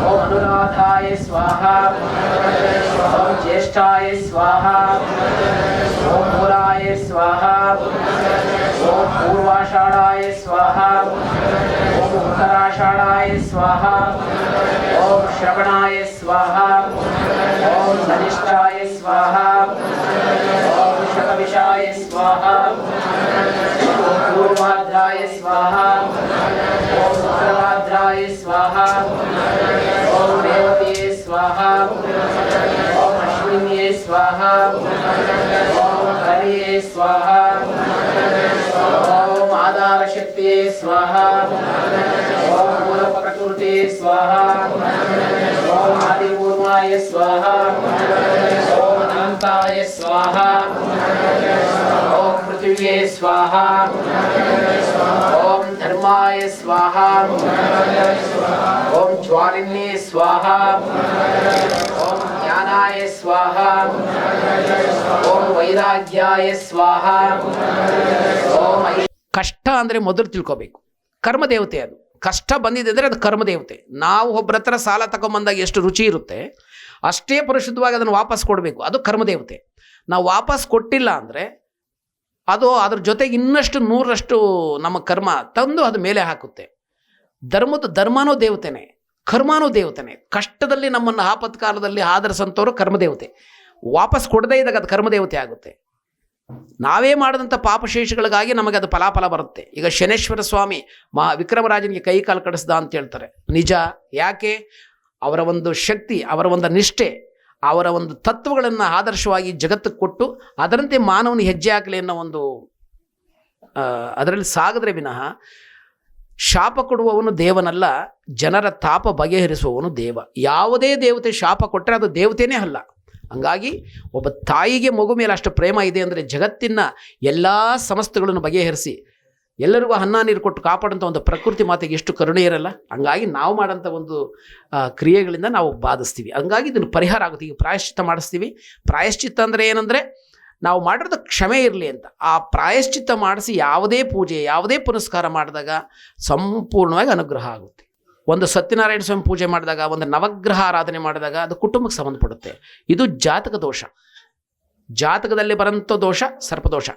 ओम अनुराधाय स्वाहा ओम ज्येष्ठाय स्वाहा ओम मूलाय स्वाहा ओम पूर्वाषाढ़ाय स्वाहा ओम उत्तराषाढ़ाय स्वाहा ओम श्रवणाय स्वाहा ओम धनिष्ठाय स्वाहा ओम शतविषाय स्वाहा ओम पूर्वाद्राय स्वाहा ओम उत्तराद्राय स्वाहा ओम रेवत्ये स्वाहा ओम अश्विन्ये स्वाहा ओम हरये स्वाहा ओम आधारशक्तिये स्वाहा ओम मूलप्रकृते स्वाहा ओम आदिपूर्वाय स्वाहा ओम अनंताय स्वाहा ओम पृथिव्ये स्वाहा ओम धर्माय स्वाहा ओम ज्वालिन्ये स्वाहा ओम ज्ञानाय स्वाहा ओम वैराग्याय स्वाहा ओम ಕಷ್ಟ ಅಂದರೆ ಮೊದಲು ತಿಳ್ಕೋಬೇಕು. ಕರ್ಮದೇವತೆ ಅದು. ಕಷ್ಟ ಬಂದಿದೆ ಅಂದರೆ ಅದು ಕರ್ಮದೇವತೆ. ನಾವು ಒಬ್ಬರ ಹತ್ರ ಸಾಲ ತಗೊಂಬಂದಾಗ ಎಷ್ಟು ರುಚಿ ಇರುತ್ತೆ ಅಷ್ಟೇ ಪರಿಶುದ್ಧವಾಗಿ ಅದನ್ನು ವಾಪಸ್ ಕೊಡಬೇಕು. ಅದು ಕರ್ಮದೇವತೆ. ನಾವು ವಾಪಸ್ ಕೊಟ್ಟಿಲ್ಲ ಅಂದರೆ ಅದು ಅದ್ರ ಜೊತೆಗೆ ಇನ್ನಷ್ಟು 100ರಷ್ಟು ನಮ್ಮ ಕರ್ಮ ತಂದು ಅದು ಮೇಲೆ ಹಾಕುತ್ತೆ. ಧರ್ಮನೂ ದೇವತೆನೇ, ಕರ್ಮನೂ ದೇವತೆನೇ. ಕಷ್ಟದಲ್ಲಿ ನಮ್ಮನ್ನು ಆಪತ್ಕಾಲದಲ್ಲಿ ಆಧರಿಸಂಥವ್ರು ಕರ್ಮದೇವತೆ. ವಾಪಸ್ ಕೊಡದೇ ಇದ್ದಾಗ ಅದು ಕರ್ಮದೇವತೆ ಆಗುತ್ತೆ. ನಾವೇ ಮಾಡಿದಂಥ ಪಾಪಶೇಷಗಳಿಗಾಗಿ ನಮಗೆ ಅದು ಫಲಾಫಲ ಬರುತ್ತೆ. ಈಗ ಶನೇಶ್ವರ ಸ್ವಾಮಿ ವಿಕ್ರಮರಾಜನಿಗೆ ಕೈ ಕಾಲು ಕಡಿಸ್ದ ಅಂತ ಹೇಳ್ತಾರೆ. ನಿಜ. ಯಾಕೆ? ಅವರ ಒಂದು ಶಕ್ತಿ, ಅವರ ಒಂದು ನಿಷ್ಠೆ, ಅವರ ಒಂದು ತತ್ವಗಳನ್ನು ಆದರ್ಶವಾಗಿ ಜಗತ್ತಿಗೆ ಕೊಟ್ಟು ಅದರಂತೆ ಮಾನವನ ಹೆಜ್ಜೆ ಹಾಕಲಿ ಅನ್ನೋ ಒಂದು ಅದರಲ್ಲಿ ಸಾಗದ್ರೆ ವಿನಃ ಶಾಪ ಕೊಡುವವನು ದೇವನಲ್ಲ, ಜನರ ತಾಪ ಬಗೆಹರಿಸುವವನು ದೇವ. ಯಾವುದೇ ದೇವತೆ ಶಾಪ ಕೊಟ್ಟರೆ ಅದು ದೇವತೆಯೇ ಅಲ್ಲ. ಹಂಗಾಗಿ ಒಬ್ಬ ತಾಯಿಗೆ ಮಗು ಮೇಲೆ ಅಷ್ಟು ಪ್ರೇಮ ಇದೆ ಅಂದರೆ ಜಗತ್ತಿನ ಎಲ್ಲ ಸಮಸ್ಯೆಗಳನ್ನು ಬಗೆಹರಿಸಿ ಎಲ್ಲರಿಗೂ ಅನ್ನ ನೀರು ಕೊಟ್ಟು ಕಾಪಾಡೋಂಥ ಒಂದು ಪ್ರಕೃತಿ ಮಾತೆಗೆ ಎಷ್ಟು ಕರುಣೆ ಇರಲ್ಲ. ಹಂಗಾಗಿ ನಾವು ಮಾಡೋಂಥ ಒಂದು ಕ್ರಿಯೆಗಳಿಂದ ನಾವು ಬಾಧಿಸ್ತೀವಿ. ಹಂಗಾಗಿ ಇದನ್ನು ಪರಿಹಾರ ಆಗುತ್ತೆ. ಈಗ ಪ್ರಾಯಶ್ಚಿತ್ತ ಮಾಡಿಸ್ತೀವಿ. ಪ್ರಾಯಶ್ಚಿತ್ತ ಅಂದರೆ ಏನಂದರೆ ನಾವು ಮಾಡಿರೋದು ಕ್ಷಮೆ ಇರಲಿ ಅಂತ. ಆ ಪ್ರಾಯಶ್ಚಿತ್ತ ಮಾಡಿಸಿ ಯಾವುದೇ ಪೂಜೆ, ಯಾವುದೇ ಪುನಸ್ಕಾರ ಮಾಡಿದಾಗ ಸಂಪೂರ್ಣವಾಗಿ ಅನುಗ್ರಹ ಆಗುತ್ತೆ. ಒಂದು ಸತ್ಯನಾರಾಯಣ ಸ್ವಾಮಿ ಪೂಜೆ ಮಾಡಿದಾಗ, ಒಂದು ನವಗ್ರಹ ಆರಾಧನೆ ಮಾಡಿದಾಗ ಅದು ಕುಟುಂಬಕ್ಕೆ ಸಂಬಂಧಪಡುತ್ತೆ. ಇದು ಜಾತಕ ದೋಷ. ಜಾತಕದಲ್ಲಿ ಬರೋಂಥ ದೋಷ ಸರ್ಪದೋಷ.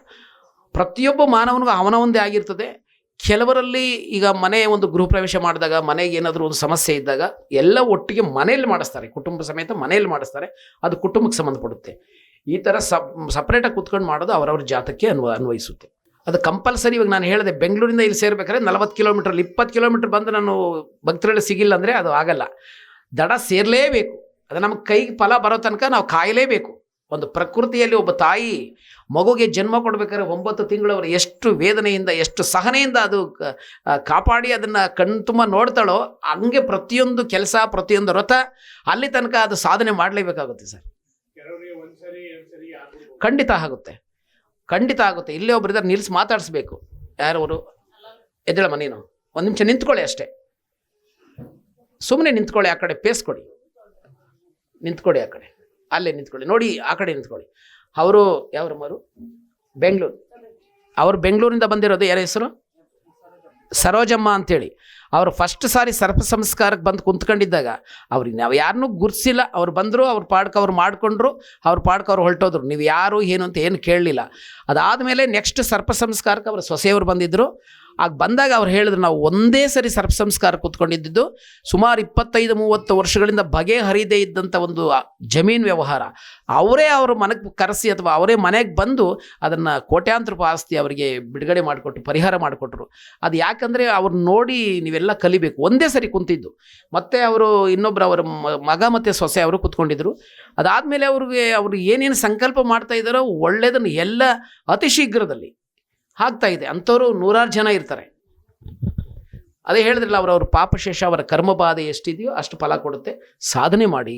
ಪ್ರತಿಯೊಬ್ಬ ಮಾನವನಿಗೂ ಅವನವೊಂದೇ ಆಗಿರ್ತದೆ. ಕೆಲವರಲ್ಲಿ ಈಗ ಮನೆ ಒಂದು ಗೃಹ ಪ್ರವೇಶ ಮಾಡಿದಾಗ, ಮನೆಗೆ ಏನಾದರೂ ಒಂದು ಸಮಸ್ಯೆ ಇದ್ದಾಗ ಎಲ್ಲ ಒಟ್ಟಿಗೆ ಮನೆಯಲ್ಲಿ ಮಾಡಿಸ್ತಾರೆ, ಕುಟುಂಬ ಸಮೇತ ಮನೆಯಲ್ಲಿ ಮಾಡಿಸ್ತಾರೆ. ಅದು ಕುಟುಂಬಕ್ಕೆ ಸಂಬಂಧಪಡುತ್ತೆ. ಈ ಥರ ಸಪ್ರೇಟಾಗಿ ಕುತ್ಕೊಂಡು ಮಾಡೋದು ಅವರವ್ರ ಜಾತಕ್ಕೆ ಅನ್ವಯಿಸುತ್ತೆ. ಅದು ಕಂಪಲ್ಸರಿ. ಇವಾಗ ನಾನು ಹೇಳಿದೆ, ಬೆಂಗಳೂರಿಂದ ಇಲ್ಲಿ ಸೇರ್ಬೇಕಾದ್ರೆ 40 ಕಿಲೋಮೀಟರ್ 20 ಕಿಲೋಮೀಟರ್ ಬಂದು ನಾನು ಭಕ್ತರಲ್ಲಿ ಸಿಗಿಲ್ಲ ಅಂದರೆ ಅದು ಆಗಲ್ಲ. ದಡ ಸೇರಲೇಬೇಕು. ಅದು ನಮಗೆ ಕೈಗೆ ಫಲ ಬರೋ ತನಕ ನಾವು ಕಾಯಲೇಬೇಕು. ಒಂದು ಪ್ರಕೃತಿಯಲ್ಲಿ ಒಬ್ಬ ತಾಯಿ ಮಗುಗೆ ಜನ್ಮ ಕೊಡಬೇಕಾದ್ರೆ 9 ತಿಂಗಳವರು ಎಷ್ಟು ವೇದನೆಯಿಂದ, ಎಷ್ಟು ಸಹನೆಯಿಂದ ಅದು ಕಾಪಾಡಿ ಅದನ್ನು ಕಣ್ತುಂಬ ನೋಡ್ತಾಳೋ, ಹಂಗೆ ಪ್ರತಿಯೊಂದು ಕೆಲಸ, ಪ್ರತಿಯೊಂದು ವ್ರತ ಅಲ್ಲಿ ತನಕ ಅದು ಸಾಧನೆ ಮಾಡಲೇಬೇಕಾಗುತ್ತೆ ಸರ್. ಖಂಡಿತ ಆಗುತ್ತೆ, ಖಂಡಿತ ಆಗುತ್ತೆ. ಇಲ್ಲೇ ಒಬ್ಬರಿದ್ದಾರೆ, ನಿಲ್ಲಿಸಿ ಮಾತಾಡಿಸ್ಬೇಕು. ಯಾರವರು? ಎದ್ದೇಳಮ್ಮ ನೀನು, ಒಂದು ನಿಮಿಷ ನಿಂತ್ಕೊಳ್ಳಿ ಅಷ್ಟೇ. ಸುಮ್ಮನೆ ನಿಂತ್ಕೊಳ್ಳಿ. ಆ ಕಡೆ ಪೇಸ್ ಕೊಡಿ, ನಿಂತ್ಕೊಳ್ಳಿ. ಆ ಕಡೆ ಅಲ್ಲೇ ನಿಂತ್ಕೊಳ್ಳಿ. ನೋಡಿ, ಆ ಕಡೆ ನಿಂತ್ಕೊಳ್ಳಿ. ಅವರು ಯಾವ್ರಮ್ಮರು? ಬೆಂಗಳೂರು. ಅವರು ಬೆಂಗಳೂರಿಂದ ಬಂದಿರೋದು. ಯಾರ ಹೆಸರು? ಸರೋಜಮ್ಮ ಅಂತೇಳಿ. ಅವರು ಫಸ್ಟ್ ಸಾರಿ ಸರ್ಪ ಸಂಸ್ಕಾರಕ್ಕೆ ಬಂದು ಕುಂತ್ಕೊಂಡಿದ್ದಾಗ ಅವ್ರಿಗೆ ನಾವು ಯಾರನ್ನೂ ಗುರ್ಸಿಲ್ಲ. ಅವ್ರು ಬಂದರು, ಅವ್ರ ಪಾಡ್ಕ ಅವ್ರು ಮಾಡಿಕೊಂಡ್ರು, ಅವ್ರ ಪಾಡ್ಕ ಅವ್ರು ಹೊರಟೋದ್ರು. ನೀವು ಯಾರು ಏನು ಅಂತ ಏನು ಕೇಳಲಿಲ್ಲ. ಅದಾದಮೇಲೆ ನೆಕ್ಸ್ಟ್ ಸರ್ಪ ಸಂಸ್ಕಾರಕ್ಕೆ ಅವ್ರ ಸೊಸೆಯವರು ಬಂದಿದ್ದರು. ಆಗ ಬಂದಾಗ ಅವ್ರು ಹೇಳಿದ್ರು, ನಾವು ಒಂದೇ ಸರಿ ಸರ್ಪ ಸಂಸ್ಕಾರ ಕೂತ್ಕೊಂಡಿದ್ದು ಸುಮಾರು 25-30 ವರ್ಷಗಳಿಂದ ಬಗೆಹರಿದೇ ಇದ್ದಂಥ ಒಂದು ಜಮೀನು ವ್ಯವಹಾರ ಅವರೇ ಅವ್ರ ಮನೆಗೆ ಕರೆಸಿ ಅಥವಾ ಅವರೇ ಮನೆಗೆ ಬಂದು ಅದನ್ನು ಕೋಟ್ಯಾಂತರ ರೂಪಾಯಿ ಆಸ್ತಿ ಅವರಿಗೆ ಬಿಡುಗಡೆ ಮಾಡಿಕೊಟ್ಟು ಪರಿಹಾರ ಮಾಡಿಕೊಟ್ರು. ಅದು ಯಾಕಂದರೆ ಅವ್ರು ನೋಡಿ ನೀವೆಲ್ಲ ಕಲಿಬೇಕು. ಒಂದೇ ಸರಿ ಕುಂತಿದ್ದು. ಮತ್ತು ಅವರು ಇನ್ನೊಬ್ಬರು ಅವರ ಮಗ ಮತ್ತು ಸೊಸೆ ಅವರು ಕೂತ್ಕೊಂಡಿದ್ರು. ಅದಾದಮೇಲೆ ಅವರು ಏನೇನು ಸಂಕಲ್ಪ ಮಾಡ್ತಾ ಇದ್ದಾರೋ ಒಳ್ಳೆಯದನ್ನು ಎಲ್ಲ ಅತಿ ಶೀಘ್ರದಲ್ಲಿ ಆಗ್ತಾ ಇದೆ. ಅಂಥವ್ರು 100 ಜನ ಇರ್ತಾರೆ. ಅದೇ ಹೇಳಿದ್ರಲ್ಲ, ಅವರವ್ರ ಪಾಪಶೇಷ, ಅವರ ಕರ್ಮಬಾಧೆ ಎಷ್ಟಿದೆಯೋ ಅಷ್ಟು ಫಲ ಕೊಡುತ್ತೆ. ಸಾಧನೆ ಮಾಡಿ.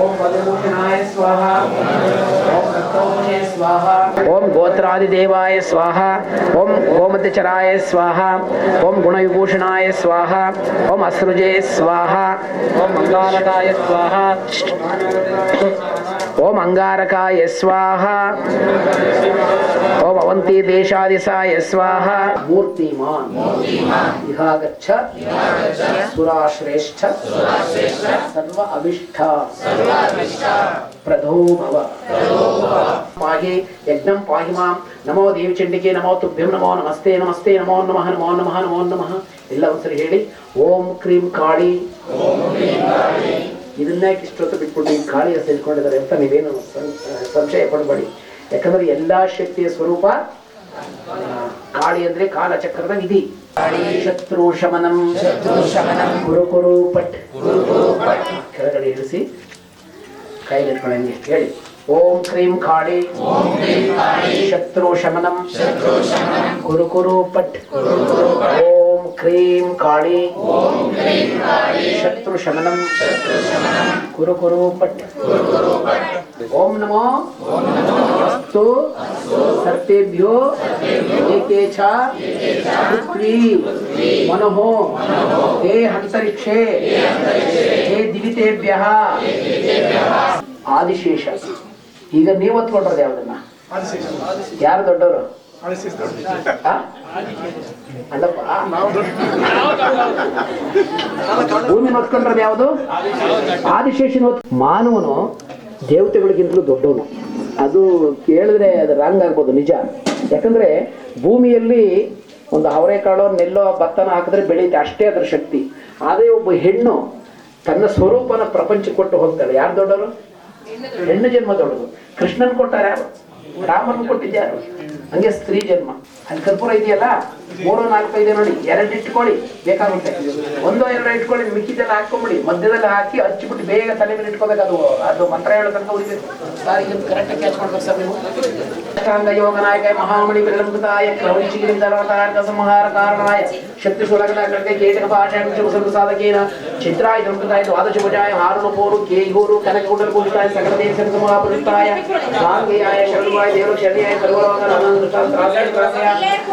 ಓಂ ಪದ್ಮಭೂಷಣಾಯ ಸ್ವಾಹ ಓಂ ರಕ್ತೌಷೇ ಸ್ವಾಹ ಓಂ ಗೋತ್ರಾದಿದೇವಾಯ ಸ್ವಾಹ ಓಂ ಗೋಮತಿಚರಾಯ ಸ್ವಾಹ ಓಂ ಗುಣವಿಭೂಷಣಾಯ ಸ್ವಾಹ ಓಂ ಅಸೃಜೇ ಸ್ವಾಹ
ಓಂ ಮಂಗಾರಕಾಯ ಸ್ವಾಹ
ಓಂ ಅಂಗಾರಕಾಯ ಸ್ವಾಹ ಓಂ ಅವಂತಿ ದೇಶಾದಿಸಾಯ ಸ್ವಾಹ ಮೂರ್ತಿಮಾನ್ ಇಹಾಗಚ್ಚ ಸುರಾಶ್ರೇಷ್ಠ ಸರ್ವ ಅಭಿಷ್ಠ ಪ್ರಧೋ ಭವ ಪಾಹಿ ಯಜ್ಞಂ ಪಾಹಿ ಮಾಂ ನಮೋ ದೇವಿಚಂಡಿಕೆ ನಮೋ ತುಭ್ಯಂ ನಮೋ ನಮಸ್ತೆ ನಮಸ್ತೆ ನಮೋ ನಮಃ ನಮೋ ನಮಃ ನಮೋ ನಮಃ ಎಲ್ಲ ಒಂದ್ಸರಿ ಹೇಳಿ. ಓಂ ಕ್ರೀಂ ಕಾಳಿ. ಇದನ್ನ ಇಷ್ಟೊತ್ತು ಬಿಟ್ಬಿಟ್ಟು ಈ ಕಾಳಿಯ ಸೇರಿಕೊಂಡಿದ್ದಾರೆ ಅಂತ ನೀವೇನು ಸಂಶಯ ಪಡಬೇಡಿ. ಯಾಕಂದ್ರೆ ಎಲ್ಲಾ ಶಕ್ತಿಯ ಸ್ವರೂಪ ಕಾಳಿ ಅಂದ್ರೆ ಕಾಲಚಕ್ರದ ವಿಧಿ. ಶತ್ರು ಶಮನಂ ಕುರು ಕುರು ಪಟ್ ಕೆಳಗಡೆ ಇಳಿಸಿ ಕೈಲಿಟ್ಕೊಳ್ಳಂಗೆ ಹೇಳಿ. ಓಂ ಕ್ರೀಂ ಕಾಳಿ ಶತ್ರು ಶಮನಂ ಕುರು ಕುರು ಪಟ್. ಓಂ ಕ್ರೀಂ ಕಾಳಿ ಶತ್ರು ಶಮನಂ ಕುರು ಕುರು ಪಟ್. ಓಂ ನಮೋ ಅಸ್ತು ಸರ್ಪೇಭ್ಯೋ ಏಕೇಚ ಪೃಥ್ವಿ ಮನೋಃ ಹೇ ಅಂತರಿಕ್ಷೇ ಹೇ ದಿವಿತೇಭ್ಯಃ ಆದಿಶೇಷ. ಈಗ ನೀವು ಹೊತ್ಕೊಂಡ್ರದು ಯಾವ್ದನ್ನ? ಯಾರು ದೊಡ್ಡವರು? ಅಲ್ಲಪ್ಪ, ಭೂಮಿ ಹೊತ್ಕೊಂಡ್ರದು ಯಾವುದು? ಆದಿಶೇಷನ. ಮಾನವನು ದೇವತೆಗಳಿಗಿಂತಲೂ ದೊಡ್ಡವನು. ಅದು ಕೇಳಿದ್ರೆ ಅದು ರಾಂಗ್ ಆಗ್ಬೋದು, ನಿಜ. ಯಾಕಂದ್ರೆ ಭೂಮಿಯಲ್ಲಿ ಒಂದು ಅವರೆಕಾಳು ನೆಲ್ಲೋ ಭತ್ತನ ಹಾಕಿದ್ರೆ ಬೆಳೆಯುತ್ತೆ, ಅಷ್ಟೇ ಅದರ ಶಕ್ತಿ. ಅದೇ ಒಬ್ಬ ಹೆಣ್ಣು ತನ್ನ ಸ್ವರೂಪನ ಪ್ರಪಂಚಕ್ಕೆ ಕೊಟ್ಟು ಹೋಗ್ತಾಳೆ. ಯಾರು ದೊಡ್ಡವರು? ಹೆಣ್ಣು ಜನ್ಮ ದೊಡ್ಡದು. ಕೃಷ್ಣನ್ ಕೊಟ್ಟಾರ ಯಾರು? ರಾಮನ್ ಕೊಟ್ಟಿದ್ಯಾರು? ಹಂಗೆ ಸ್ತ್ರೀ ಜನ್ಮ. ಅಲ್ಲಿ ಕರ್ಪೂರ ಇದೆಯಲ್ಲ, 3, 4, 5 ನೋಡಿ, 2 ಇಟ್ಕೊಳ್ಳಿ ಬೇಕಾಗುತ್ತೆ. 1, 2 ಇಟ್ಕೊಳ್ಳಿ, ಮಿಕ್ಕಿದೆಲ್ಲ ಹಾಕೊಂಬಿಡಿ. ಮಧ್ಯದಲ್ಲಿ ಹಾಕಿ ಹಚ್ಚಿಬಿಟ್ಟು ಬೇಗ ತಲೆ ಮೇಲೆ ಇಟ್ಕೋಬೇಕು. ಅದು ಮಂತ್ರ ಹೇಳೋ ತನಕ ಉಳಿಬೇಕು. ಕರೆಕ್ಟಾಗಿ ಕ್ಯಾಚ್ ಮಾಡ್ಬೇಕು ಸರ್ ನೀವು. ಅಷ್ಟಾಂಗ ಯೋಗ ನಾಯಕ ಮಹಾಮಣಿ ವಿಲಂಬಿತಾಯ ಕ್ರಮಶೀಲಿಂದರ್ವತಾರ್ಕ ಸಂಹಾರ ಕಾರಣಾಯ ಶಕ್ತಿ ಸುಲಗ್ನಗಳಿಗೆ ಕೇಟಕ ಭಾಷಾಂಶ ಸಾಧಕೇನ ಚಿತ್ರಾಯ ದಂಪತಾಯ ದ್ವಾದಶಭುಜಾಯ ಹಾರುಣಪೋರು ಕೇಯೂರು ಕನಕಗುಂಡಲ ಪೂಜಿತಾಯ ಸಕಲ ದೇಶ ಸಮೂಹಪುರಿತಾಯ ಗಾಂಗೇಯಾಯ ಶರಣವಾಯ ದೇವರು ಶರಣಿಯಾಯ ಸರ್ವಲೋಕ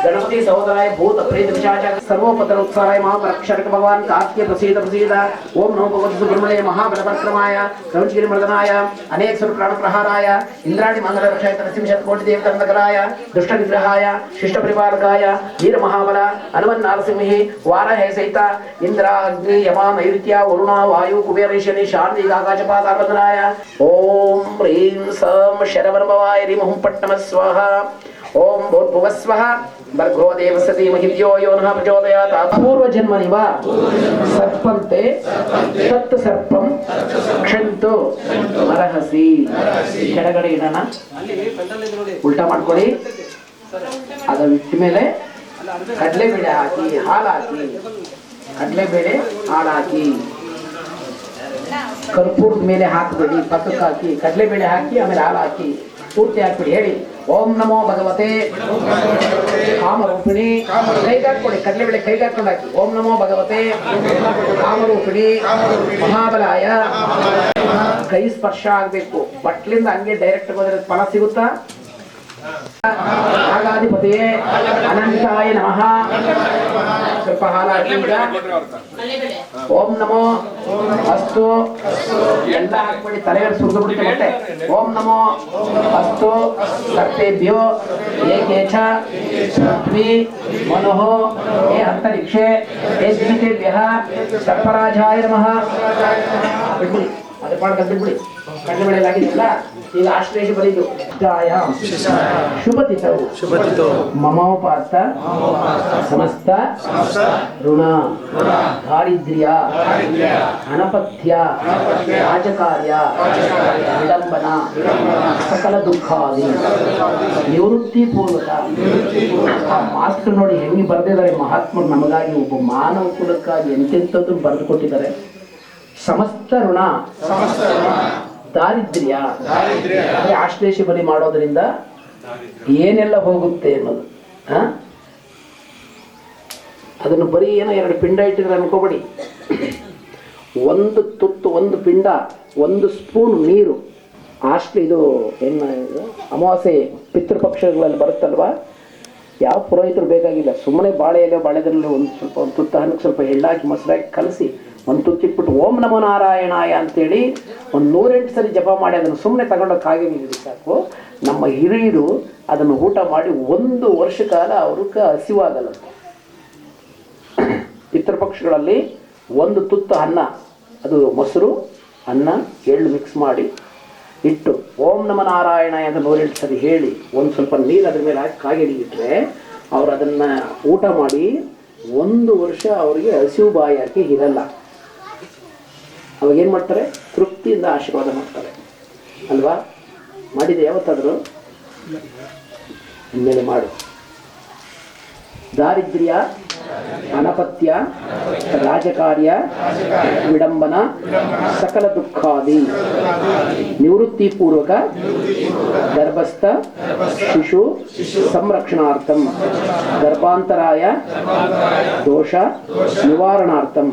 ಗಣಪತಿ ಸಹೋದರಾಯ ಭೂತ ಪ್ರೇತ ವಿಶಾಚ ಸರ್ವೋಪತರ ಉತ್ಸಾಹಾಯ ಮಹಾಪರಕ್ಷರಕ ಭಗವಾನ್ ಕಾರ್ತಿಕ ಪ್ರಸೀದ ಪ್ರಸೀದ. ಓಂ ನಮೋ ಭಗವತಿ ಸುಬ್ರಹ್ಮಣ್ಯ ಮಹಾಬಲಪರಕ್ರಮಾಯ ಕ್ರಮಶೀಲಿ ಮರ್ದನಾಯ ಅನೇಕ ಸ್ವರ ಪ್ರಾಣ ಪ್ರಹಾರಾಯ ಇಂದ್ರಾಣಿ ಮಂಗಲ ರಕ್ಷಾಯ ನರಸಿಂಹ ಕೋಟಿ ದೇವಕರ್ಣಕರಾಯ ದುಷ್ಟ ನಿಗ್ರಹಾಯ ಶಿಷ್ಟ ಪರಿಪಾಲಕಾಯ ವೀರ ಮಹಾಬಲ ಹನುಮನ್ ನಾರಸಿಂಹಿ ವಾರಾಹ ಸಹಿತ ಇಂದ್ರ ಅಗ್ನಿ ಯಮ ನೈಋತ್ಯ ವರುಣ ವಾಯು ಕುಬೇರ ಶನಿ ಶಾಂತಿ ಆಕಾಶಪಾತಾರ್ವದನಾಯ. ಓಂ ಹ್ರೀಂ ಸಂ ಶರವರ್ಭವಾಯ ರೀಂ ಹುಂ ಪಟ್ ನಮಃ ಸ್ವಾಹ. ಓಂ ಭೂರ್ಭುವಸ್ವಃ ಭರ್ಗೋ ದೇವಸತಿ ಮಹಿದ್ಯೋ ಯೋ ನಃ ಪ್ರಚೋದಯಾತ್. ಅಪೂರ್ವ ಜನ್ಮನಿವ ಸರ್ಪಂತೆ ತತ್ ಸರ್ಪಂ ಕ್ಷಂತು ಅರ್ಹಸಿ. ಕೆಳಗಡೆ ಇಡೋಣ, ಉಲ್ಟಾ ಮಾಡ್ಕೊಳ್ಳಿ. ಅದು ಇಟ್ಟ ಮೇಲೆ ಕಡಲೆಬೇಳೆ ಹಾಕಿ, ಹಾಲು ಹಾಕಿ, ಕಡಲೆಬೇಳೆ ಹಾಲು ಹಾಕಿ, ಕರ್ಪೂರದ ಮೇಲೆ ಹಾಕಬೇಡಿ, ಪಕ್ಕಕ್ಕೆ ಹಾಕಿ, ಕಡಲೆಬೇಳೆ ಹಾಕಿ, ಆಮೇಲೆ ಹಾಲು ಹಾಕಿ, ಪೂರ್ತಿ ಹಾಕ್ಬಿಡಿ. ಹೇಳಿ. ಓಂ ನಮೋ ಭಗವತೆ ಕಾಮರೂಪಿಣಿ. ಕೈಗೆ ಹಾಕ್ಕೊಡಿ, ಕಡಲೆಬೇಳೆ ಕೈಗೆ ಹಾಕೊಂಡು ಹಾಕಿ. ಓಂ ನಮೋ ಭಗವತೆ ಕಾಮರೂಪಿಣಿ ಮಹಾಬಲಾಯ. ಕೈ ಸ್ಪರ್ಶ ಆಗ್ಬೇಕು, ಬಟ್ಲಿಂದ ಹಂಗೆ ಡೈರೆಕ್ಟ್ ಹೋದ್ರೆ ಫಲ ಸಿಗುತ್ತಾ? ನಾಗಾಧಿಪತಿಯೇ ಅನಂತಾಯ ನಮಃ. ಸ್ವಲ್ಪ ಹಾಲು ಹಾಕಿ. ಓಂ ನಮೋ ಅಸ್ತು ಎಲ್ಲ ಹಾಕ್ಬಿಡಿ, ತಲೆಯಲ್ಲಿ ಸುರಿದು ಬಿಡುತ್ತೆ ಮತ್ತೆ. ಓಂ ನಮೋ ಅಸ್ತು ಸರ್ಪೇಭ್ಯೋ ಏಕೇಚ ಪೃಥ್ವಿ ಮನೋಃ ಹೇ ಅಂತರಿಕ್ಷೇ ಹೇ ದಿವಿತೇಭ್ಯಃ ಸರ್ಪರಾಜಾಯ ನಮಃ. ಬಿಡ್ಬಿಡಿ, ಅದು ಮಾಡ್ಕೊಂಡು ಬಿಡ್ಬಿಡಿ. ಕಡಲೆಬೇಳೆ ಆಗಿದೆಯಲ್ಲ, ಈಗ ಆಶ್ಲೇಷ ಬರೀತು. ಶುಭತಿತೌ ಮಮೋಪಾರ್ಥ ಸಮಸ್ತ ಋಣ ದಾರಿದ್ರ್ಯ ಅನಪಥ್ಯ ರಾಜಕಾರ್ಯ ವಿಡಂಬನ ಸಕಲ ದುಃಖಾದಿ ನಿವೃತ್ತಿ ಪೂರ್ವಕ. ಆ ಮಾತು ನೋಡಿ ಹೆಂಗೆ ಬರೆದಿದ್ದಾರೆ ಮಹಾತ್ಮರು ನಮಗಾಗಿ, ಒಬ್ಬ ಮಾನವ ಕುಲಕ್ಕಾಗಿ ಎಂತೆಂಥದ್ದು ಬರೆದು ಕೊಟ್ಟಿದ್ದಾರೆ. ಸಮಸ್ತ ಋಣ ದಾರಿದ್ರ್ಯ ಅಂದ್ರೆ ಆಶ್ಲೇಷ ಬಲಿ ಮಾಡೋದ್ರಿಂದ ಏನೆಲ್ಲ ಹೋಗುತ್ತೆ ಅನ್ನೋದು. ಅದನ್ನು ಬರೀ ಏನೋ 2 ಪಿಂಡ ಇಟ್ಟಿದ್ರೆ ಅನ್ಕೋಬೇಡಿ. ಒಂದು ತುತ್ತು, ಒಂದು ಪಿಂಡ, ಒಂದು ಸ್ಪೂನ್ ನೀರು ಅಷ್ಟು. ಇದು ಏನು ಇದು ಅಮಾವಾಸ್ಯೆ ಪಿತೃಪಕ್ಷಗಳಲ್ಲಿ ಬರುತ್ತಲ್ವ, ಯಾವ ಪುರೋಹಿತರು ಬೇಕಾಗಿಲ್ಲ. ಸುಮ್ಮನೆ ಬಾಳೆ ಎಲೆ, ಬಾಳೆದ್ರಲ್ಲಿ ಒಂದು ತುತ್ತ ಹಣ್ಣಕ್ಕೆ ಸ್ವಲ್ಪ ಎಳ್ಳಾಕಿ ಮೊಸರಾಕಿ ಕಲಸಿ ಒಂದು ತುತ್ತಿಟ್ಬಿಟ್ಟು ಓಂ ನಮೋ ನಾರಾಯಣಾಯ ಅಂತೇಳಿ ಒಂದು 108 ಸರಿ ಜಪ ಮಾಡಿ ಅದನ್ನು ಸುಮ್ಮನೆ ತಗೊಂಡೋಗಿ ಕಾಗೆ ನೀಡಿ ಸಾಕು. ನಮ್ಮ ಹಿರಿಯರು ಅದನ್ನು ಊಟ ಮಾಡಿ 1 ವರ್ಷ ಕಾಲ ಅವ್ರಿಗೆ ಹಸಿವಾಗಲ್ಲ. ಪಿತೃಪಕ್ಷಗಳಲ್ಲಿ ಒಂದು ತುತ್ತು ಅನ್ನ, ಅದು ಮೊಸರು, ಅನ್ನ, ಎಳ್ಳು ಮಿಕ್ಸ್ ಮಾಡಿ ಇಟ್ಟು ಓಂ ನಮ ನಾರಾಯಣ ಅಂತ 108 ಸರಿ ಹೇಳಿ ಒಂದು ಸ್ವಲ್ಪ ನೀರು ಅದ್ರ ಮೇಲೆ ಹಾಕಿ ಕಾಗೆಡಿಗಿಟ್ರೆ ಅವ್ರು ಅದನ್ನು ಊಟ ಮಾಡಿ 1 ವರ್ಷ ಅವರಿಗೆ ಹಸಿವು ಬಾಯಿ ಹಾಕಿ ಇರಲ್ಲ. ಅವಾಗೇನು ಮಾಡ್ತಾರೆ? ತೃಪ್ತಿಯಿಂದ ಆಶೀರ್ವಾದ ಮಾಡ್ತಾರೆ ಅಲ್ವಾ? ಮಾಡಿದೆ ಯಾವತ್ತಾದರೂ? ಇನ್ಮೇಲೆ ಮಾಡು. ದಾರಿದ್ರ್ಯ, ಅನಪತ್ಯ, ರಾಜಕಾರ್ಯ, ವಿಡಂಬನ, ಸಕಲ ದುಃಖಾದಿ ನಿವೃತ್ತಿಪೂರ್ವಕ ಗರ್ಭಸ್ಥ ಶಿಶು ಸಂರಕ್ಷಣಾರ್ಥಂ ಗರ್ಭಾಂತರಾಯ ದೋಷ ನಿವಾರಣಾರ್ಥಂ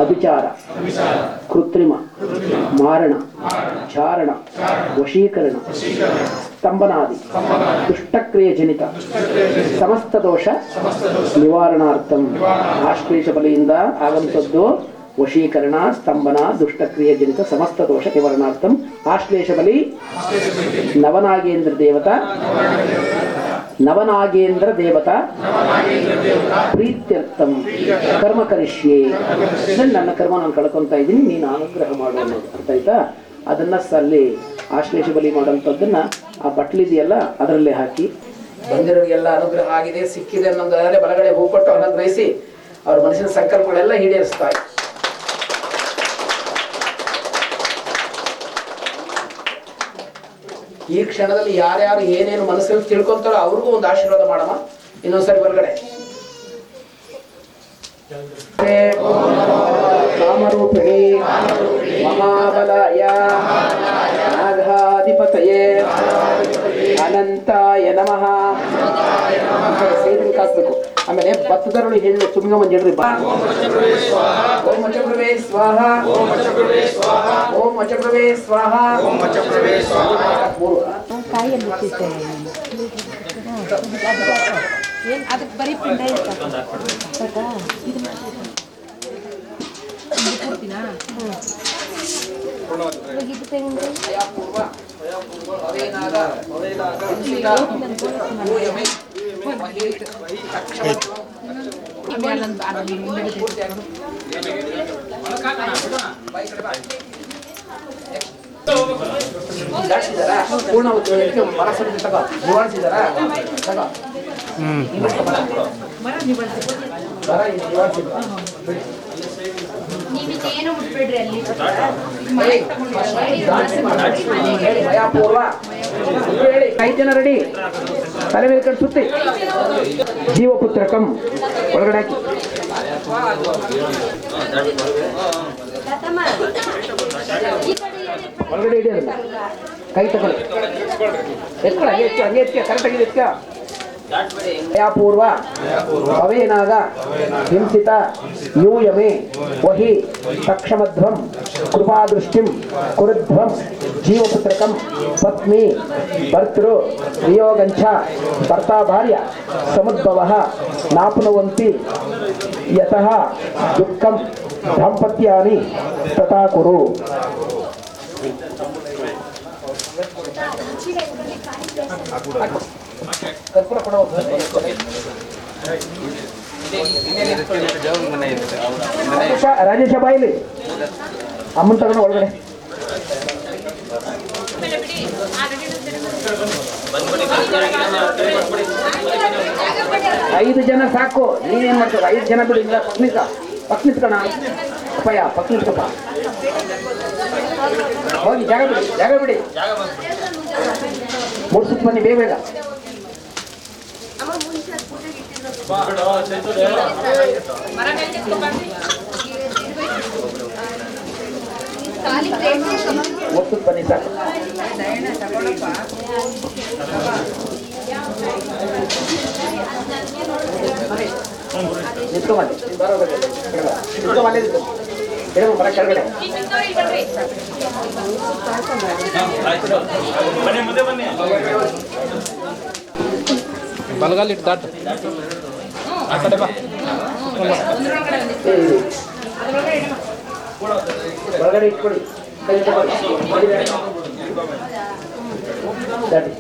ಅಭಿಚಾರ, ಕೃತ್ರಿಮ, ಮಾರಣ, ಚಾರಣ, ವಶೀಕರಣ, ಸ್ತಂಭನಾದಿ ದುಷ್ಟಕ್ರಿಯೆ ಜನಿತ ಸಮಸ್ತ ದೋಷ ನಿವಾರಣಾರ್ಥಂ ಆಶ್ಲೇಷ ಬಲಿಯಿಂದ ಆಗಂತದ್ದು ವಶೀಕರಣ, ಸ್ತಂಭನ, ದುಷ್ಟಕ್ರಿಯೆ ಜನಿತ ಸಮಸ್ತ ದೋಷ ನಿವಾರಣಾರ್ಥಂ ಆಶ್ಲೇಷ ಬಲಿ ನವನಾಗೇಂದ್ರ ದೇವತಾ ಪ್ರೀತ್ಯರ್ಥಂ ಕರ್ಮ ಕರಿಷ್ಯೆ. ನನ್ನ ಕರ್ಮ ನಾನು ಕಳ್ಕೊತಾ ಇದ್ದೀನಿ, ನೀನು ಅನುಗ್ರಹ ಮಾಡು ಅನ್ನೋದು ಅರ್ಥ ಆಯ್ತಾ? ಅದನ್ನ ಅಲ್ಲಿ ಆಶ್ಲೇಷ ಬಲಿ ಮಾಡೋಂಥದ್ದನ್ನ ಆ ಬಟ್ಲಿದೆಯಲ್ಲ ಅದರಲ್ಲೇ ಹಾಕಿ ಬಂದಿರೋರಿಗೆಲ್ಲ ಅನುಗ್ರಹ ಆಗಿದೆ, ಸಿಕ್ಕಿದೆ ಅನ್ನೋದಾದರೆ ಬಲಗಡೆ ಹೂ ಕೊಟ್ಟು ಅನುಗ್ರಹಿಸಿ ಅವ್ರ ಮನಸ್ಸಿನ ಸಂಕಲ್ಪಗಳೆಲ್ಲ ಈಡೇರಿಸ್ತಾರೆ. ಈ ಕ್ಷಣದಲ್ಲಿ ಯಾರ್ಯಾರು ಏನೇನು ಮನಸ್ಸಲ್ಲಿ ತಿಳ್ಕೊಂತಾರೋ ಅವ್ರಿಗೂ ಒಂದು ಆಶೀರ್ವಾದ ಮಾಡಮ್ಮ. ಇನ್ನೊಂದ್ಸರಿ ಬಲಗಡೆ ಕಾಮರೂಪಿಣಿ ಮಹಾಬಲಾಯ ನಾಗಾಧಿಪತಯೇ ಅನಂತಾಯ ನಮಃ. ಸೇರಿನ ಕಾಸ್ಬೇಕು. ಆಮೇಲೆ ಭತ್ತದರಳು ಹೆಣ್ಣು ಸುಮ್ಗ ಮಂಜಿಡ್ರಿ ಬಾ. ಓಂ ಅಚಪ್ರವೇ ಸ್ವಾಹ, ಓಂ ಅಚಪ್ರವೇ ಸ್ವಾಹ.
ಅದಕ್ಕೆ ಬರೀ ಪಿಂಡ
ಪೂರ್ಣ ಮನಸ್ಸನ್ನು ತಗೋ ನಿವಾರಿಸಿದಾರ ತಗೋ
ಏನು ಬಿಟ್ಬಿಡ್ರಿ ಅಲ್ಲಿ
ಭಯಪೂರ್ವ ಹೇಳಿ. 5 ಜನ ರೆಡಿ. ತಲೆ ಮೇಲೆ ಕಡೆ ಸುತ್ತಿ ಜೀವಪುತ್ರಕಂ ಒಳಗಡೆ ಹಾಕಿ. ಒಳಗಡೆ ಇಡಿ. ಅದನ್ನ ಕೈ ತಗೊಳ್ಳಿ. ಎತ್ಕೊಳ ಹಂಗೆ ಎತ್ಕ ಕರೆಕ್ಟಾಗಿ ಎತ್ಕ. ಭಯಪೂರ್ವ ಭವೇನಾಗ ಹಿಂಸಿತ ಯೂಯಮೇ ವಹಿ ಸಕ್ಷಮಧ್ವಂ ಕೃಪಾದೃಷ್ಟಿಂ ಕುರುಧ್ವಂ ಜೀವಪುತ್ರಕಂ ಪತ್ನಿ ಭರ್ತೃ ವಿಯೋಗಂಚ ಭರ್ತಾ ಭಾರ್ಯ ಸಮುದ್ಭವಃ ನಾಪ್ನುವಂತಿ ಯತಃ ದುಃಖಂ ದಾಂಪತ್ಯಾನಿ ತಥಾ ಕುರು. ಕರ್ಪೂರ ಕೊಡೋ ರಾಜೇಶ ಬಾಯಿಲಿ ಅಮ್ಮನ ತಗೊಂಡು ಒಳಗಡೆ. ಐದು ಜನ ಸಾಕು. ನೀವೇನ್ ಮಾಡ್ತೀರ? 5 ಜನ ಬಿಡಿ. ಪಕ್ನಿಸ್ಕಣ ಅಪ್ಪಯ್ಯ, ಪಕ್ನಿಸ್ಕಪ್ಪ. ಹೋಗಿ ಜಾಗ ಬಿಡಿ. ಮೂರ್ಸುತ್ತ ಬನ್ನಿ ಬೇಗ ಬೇಗ. ಮೂರ್ಸುತ್ತ ಬನ್ನಿ ಸಾಕು. ನಿಂತ್ಕೊಂಬಲ್ಲಿ ಎಡಮ ಬರ ಕೆಳಗಡೆ.
ಬಲಗಾಲಿಟ್ಟು ದಾಟು ಆ ಕಡೆ ಬಾ.
ಒಳಗಡೆ ಇಟ್ಕೊಳ್ಳಿ, ಕೈ ತಗೊಳ್ಳಿ. ದಾಟಿ.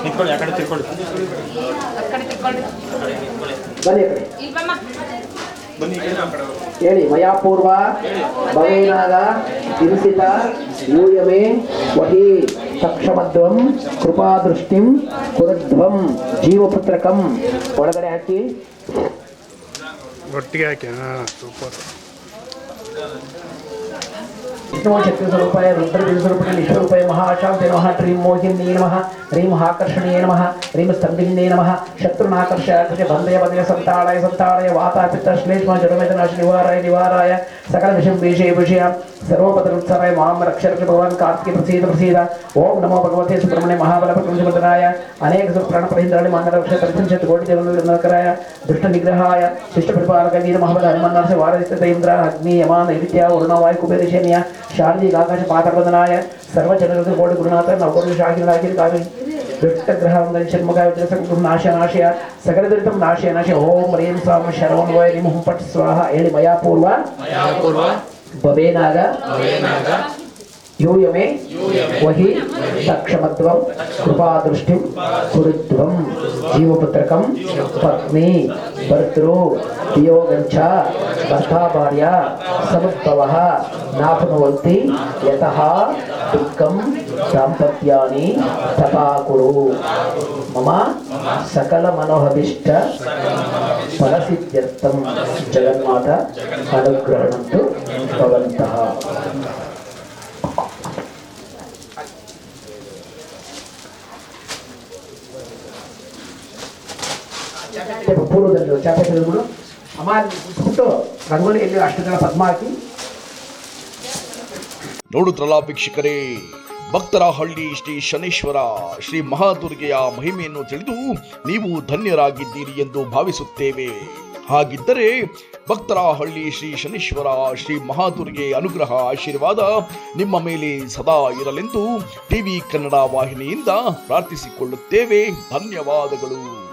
ನಿಂತ್ಕೊಳ್ಳಿ, ಆ ಕಡೆ ತಿರ್ಕೊಳ್ಳಿ.
ಬನ್ನಿ ಆ ಕಡೆ. ಹೇಳಿ. ಮಯಾಪೂರ್ವ ಭವೇನಾಗ ಹಿಂಸಿತ ಯೂಯಮೇ ವಹಿ ಸಕ್ಷಮಧ್ವಂ ಕೃಪಾದೃಷ್ಟಿಂ ಕುರುಧ್ವಂ ಜೀವಪುತ್ರಕಂ. ಒಳಗಡೆ ಹಾಕಿ
ಒಟ್ಟಿಗೆ ಹಾಕಿ. ಸೂಪರ್.
विष्णु शक्ति स्वरूपाय रुद्र स्वरूपाय विश्वरूपाय महाशांते नमः. ह्रीं मोहिनी नमः. ह्रीं आकर्षणीय नमः. ह्रीं स्तंभिन्ये नमः. शत्रुनाकर्षयाय बंधय बंधय संताड़ाय संताड़ाय वाता पित्त श्लेष्म जड़वेदनाश निवाराय निवाराय सकल विषम विषय विषय सर्वपदरुत्सराय माम रक्ष रक्ष भगवान कार्तिक प्रसीद प्रसीद. ओम नमो भगवते सुब्रह्मण्य महाबल प्रकृतिवदनाय अनेक प्राण प्रहिंद्राणि मांगल रक्ष तत्संचत कोटि देवनकराय दुष्ट निग्रहाय शिष्ट परिपालक वीर महाबल हनुमान से वारदित इंद्र अग्नि यमा नैविद्या वरुण वायु कुबेर शन्य शारदी आकाश पात्रवदनाय सर्वजनरु कोटि गुरुनाथ नवकोटि शाकिनागिरि कावि दुष्टग्रह षण्मुखाय नाशय नाशय सकल दुरितं नाशय नाशय. ओम ह्रीं स्वाम शरवण वै ह्रीं हुं पट स्वाहा. ಹೇಳಿ. ಮಯಾಪೂರ್ವ ಭವೇನಾಗ ಯೂಯಮೇ ವಹಿ ಸಕ್ಷಮಧ್ವಂ ಕೃಪಾದೃಷ್ಟಿಂ ಕುರುಧ್ವಂ ಜೀವಪುತ್ರಕಂ ಪತ್ನಿ ಭರ್ತೃ ವಿಯೋಗಂಚ ಭರ್ತಾ ಭಾರ್ಯ ಸಮುದ್ಭವಃ ನಾಪ್ನುವಂತಿ ಯತಃ ದುಃಖಂ ದಾಂಪತ್ಯಾನಿ ತಥಾ ಕುರು. ಮಮ ಸಕಲ ಮನೋಹಭಿಷ್ಟ ಫಲಸಿದ್ಧ್ಯರ್ಥಂ ಜಗನ್ಮಾತ ಅನುಗ್ರಹಣಂತು ಭವಂತಃ. ಪೂರ್ವದಲ್ಲಿ ಚಾಪೆ ತೆಗೆದುಕೊಂಡು ಅಮ್ಮ ಬಿಟ್ಟು ರಂಗೋಲಿಯಲ್ಲಿ ಅಷ್ಟು ಜನ ಪದ್ಮ ಹಾಕಿ.
ನೋಡುದ್ರಲ್ಲ ವೀಕ್ಷಕರೇ, ಭಕ್ತರಹಳ್ಳಿ ಶ್ರೀ ಶನೇಶ್ವರ ಶ್ರೀ ಮಹಾದುರ್ಗೆಯ ಮಹಿಮೆಯನ್ನು ತಿಳಿದು ನೀವು ಧನ್ಯರಾಗಿದ್ದೀರಿ ಎಂದು ಭಾವಿಸುತ್ತೇವೆ. ಹಾಗಿದ್ದರೆ ಭಕ್ತರಹಳ್ಳಿ ಶ್ರೀ ಶನೇಶ್ವರ ಶ್ರೀ ಮಹಾದುರ್ಗೆ ಅನುಗ್ರಹ ಆಶೀರ್ವಾದ ನಿಮ್ಮ ಮೇಲೆ ಸದಾ ಇರಲೆಂದು ಟಿವಿ ಕನ್ನಡ ವಾಹಿನಿಯಿಂದ ಪ್ರಾರ್ಥಿಸಿಕೊಳ್ಳುತ್ತೇವೆ. ಧನ್ಯವಾದಗಳು.